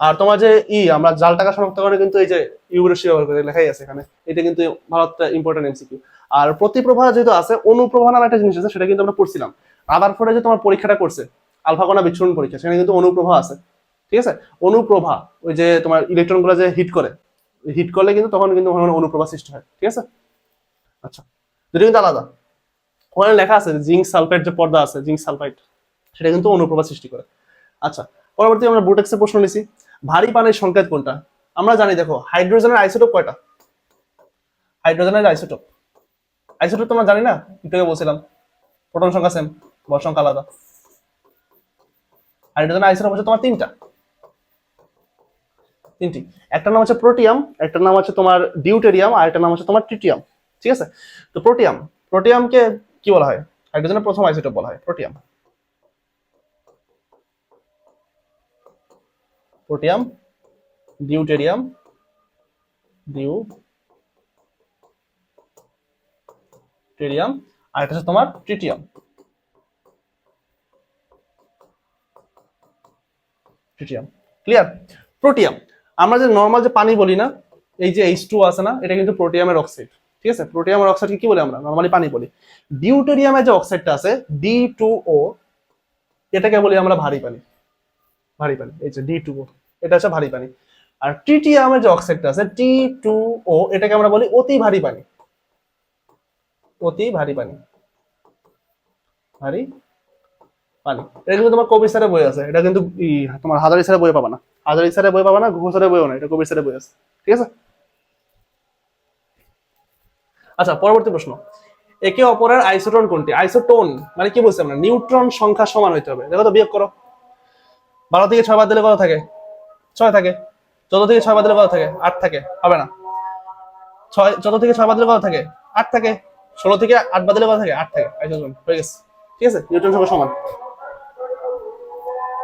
আর তোমার যে আমরা জাল টাকা শনাক্তকরণে কিন্তু এই যে ইউরেশি ব্যবহার করে লেখাই আছে এখানে, এটা কিন্তু ভালো একটা ইম্পর্টেন্ট এমসিকিউ। আর প্রতিপ্রভা যেহেতু আছে, অনুপ্রভা নামে একটা জিনিস আছে, সেটা কিন্তু আমরা পড়ছিলাম রাদারফোর্ডে যে তোমার পরীক্ষাটা করছে আলফা কণা বিচ্ছুরণ পরীক্ষা, সেখানে কিন্তু অনুপ্রভা আছে। ঠিক আছে, অনুপ্রভা ওই যে তোমার ইলেকট্রন গুলো যে হিট করে, হিট করলে কিন্তু তখন কিন্তু অনুপ্রভা সৃষ্টি হয়। ঠিক আছে, আচ্ছা দুটো কিন্তু আলাদা। ওখানে লেখা আছে জিঙ্ক সালফাইড যে পর্দা আছে, জিঙ্ক সালফাইড, সেটা কিন্তু অনুপ্রভা সৃষ্টি করে। আচ্ছা পরবর্তী আমরা বুটেক্সের প্রশ্ন নিছি, ভারী পানির সংকেত কোনটা? আমরা জানি দেখো হাইড্রোজেনের আইসোটোপ কয়টা? হাইড্রোজেনের আইসোটোপ, আইসোটোপ তোমরা জানি না, একটু আগে বলছিলাম প্রোটন সংখ্যা সেম, ভর সংখ্যা আলাদা। হাইড্রোজেনের আইসোটোপ হচ্ছে তোমার তিনটি। একটা নাম হচ্ছে প্রোটিয়াম, একটা নাম হচ্ছে তোমার ডিউটেরিয়াম, আর একটা নাম হচ্ছে তোমার ট্রিটিয়াম। ঠিক আছে, তো প্রোটিয়ামকে কি বলা হয়? হাইড্রোজেনের প্রথম আইসোটোপ বলা হয় প্রোটিয়াম। প্রোটিয়াম, ডিউটেরিয়াম, আর এটা হচ্ছে তোমার ট্রিটিয়াম। ক্লিয়ার? প্রোটিয়াম আমরা যে নর্মাল যে পানি বলি না, এই যে H2 আছে না, এটা কিন্তু প্রোটিয়ামের অক্সাইড। ঠিক আছে, প্রোটিয়ামের অক্সাইডকে কি বলি আমরা? নর্মালি পানি বলি। ডিউটেরিয়ামের যে অক্সাইডটা আছে D2O, এটাকে বলি আমরা ভারী পানি। ভারী পানি, এই যে D2O, এটা হচ্ছে ভারী পানি। আর ট্রিটিয়ামের যে অক্সাইডটা আছে T2O, এটাকে আমরা বলি অতি ভারী পানি। অতি ভারী পানি, ভারী পানি। এটা কিন্তু তোমার কবির স্যারের বই আছে, এটা কিন্তু তোমার হাজারি স্যারের বই পাবা না। হাজারি স্যারের বই পাবা না, ঘুঘু স্যারের বইও না, এটা কবির স্যারের বই আছে। ঠিক আছে, আচ্ছা পরবর্তী প্রশ্ন, একে অপরের আইসোটোন কোনটি? আইসোটোন মানে কি বলছি আমরা? নিউট্রন সংখ্যা সমান হইতে হবে। দেখো তো বিয়োগ করো, 12 থেকে 6 বাদ দিলে কত থাকে? 6 থাকে। 14 থেকে 6 বাদ দিলে কত থাকে? 8 থাকে। হবে না। 14 থেকে 6 বাদ দিলে কত থাকে? 8 থাকে। 16 থেকে 8 বাদ দিলে কত থাকে? 8 থাকে। আইসোটোন হয়ে গেছে। ঠিক আছে, নিউট্রন সংখ্যা সমান।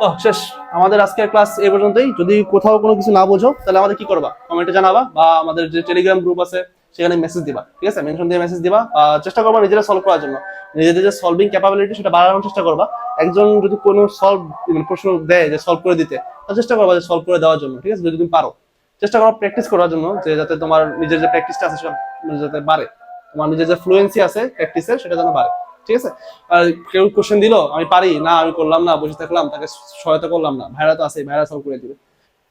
ও শেষ আমাদের আজকের ক্লাস এই পর্যন্তই। যদি কোথাও কোনো কিছু না বোঝো তাহলে আমাদের কি করবা? কমেন্টে জানাবা, বা আমাদের যে টেলিগ্রাম গ্রুপ আছে সেখানে মেসেজ দিবা। ঠিক আছে, মেনশন দিয়ে মেসেজ দিবা। চেষ্টা করবা নিজেরা সলভ করার জন্য, নিজেদের যে সলভিং ক্যাপাবিলিটি সেটা বাড়ানোর চেষ্টা করবা। একজন যদি কোনো প্রশ্ন দেয় যে সলভ করে দিতে, তাহলে চেষ্টা করবা যে সলভ করে দেওয়ার জন্য। ঠিক আছে, যদি তুমি পারো চেষ্টা করো প্র্যাকটিস করার জন্য, যে যাতে তোমার নিজের যে প্র্যাকটিসটা আছে সেটা যাতে বাড়ে, তোমার নিজের যে ফ্লুয়েন্সি আছে প্র্যাকটিসের সেটা যেন বাড়ে। ঠিক আছে, আর কেউ কোশ্চেন দিল আমি পারি না, আমি করলাম না, বসে থাকলাম, তাকে সহায়তা করলাম না, ভাইরা তো আছে, ভাইরা সলভ করে দিবে,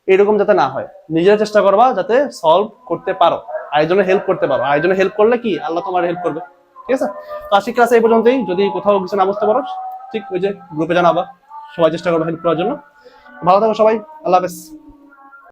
এরকম যাতে না হয়। নিজের চেষ্টা করবা যাতে সলভ করতে পারো, আরেকজনের হেল্প করতে পারো। আরেকজনের হেল্প করলে কি আল্লাহ তোমার হেল্প করবে। ঠিক আছে, তো আজকের ক্লাস এই পর্যন্তই। যদি কোথাও কিছু না বুঝতে পারো ঠিক ওই যে গ্রুপে জানাবা, সবাই চেষ্টা করবো হেল্প করার জন্য। ভালো থাকো সবাই, আল্লাহ হাফেজ।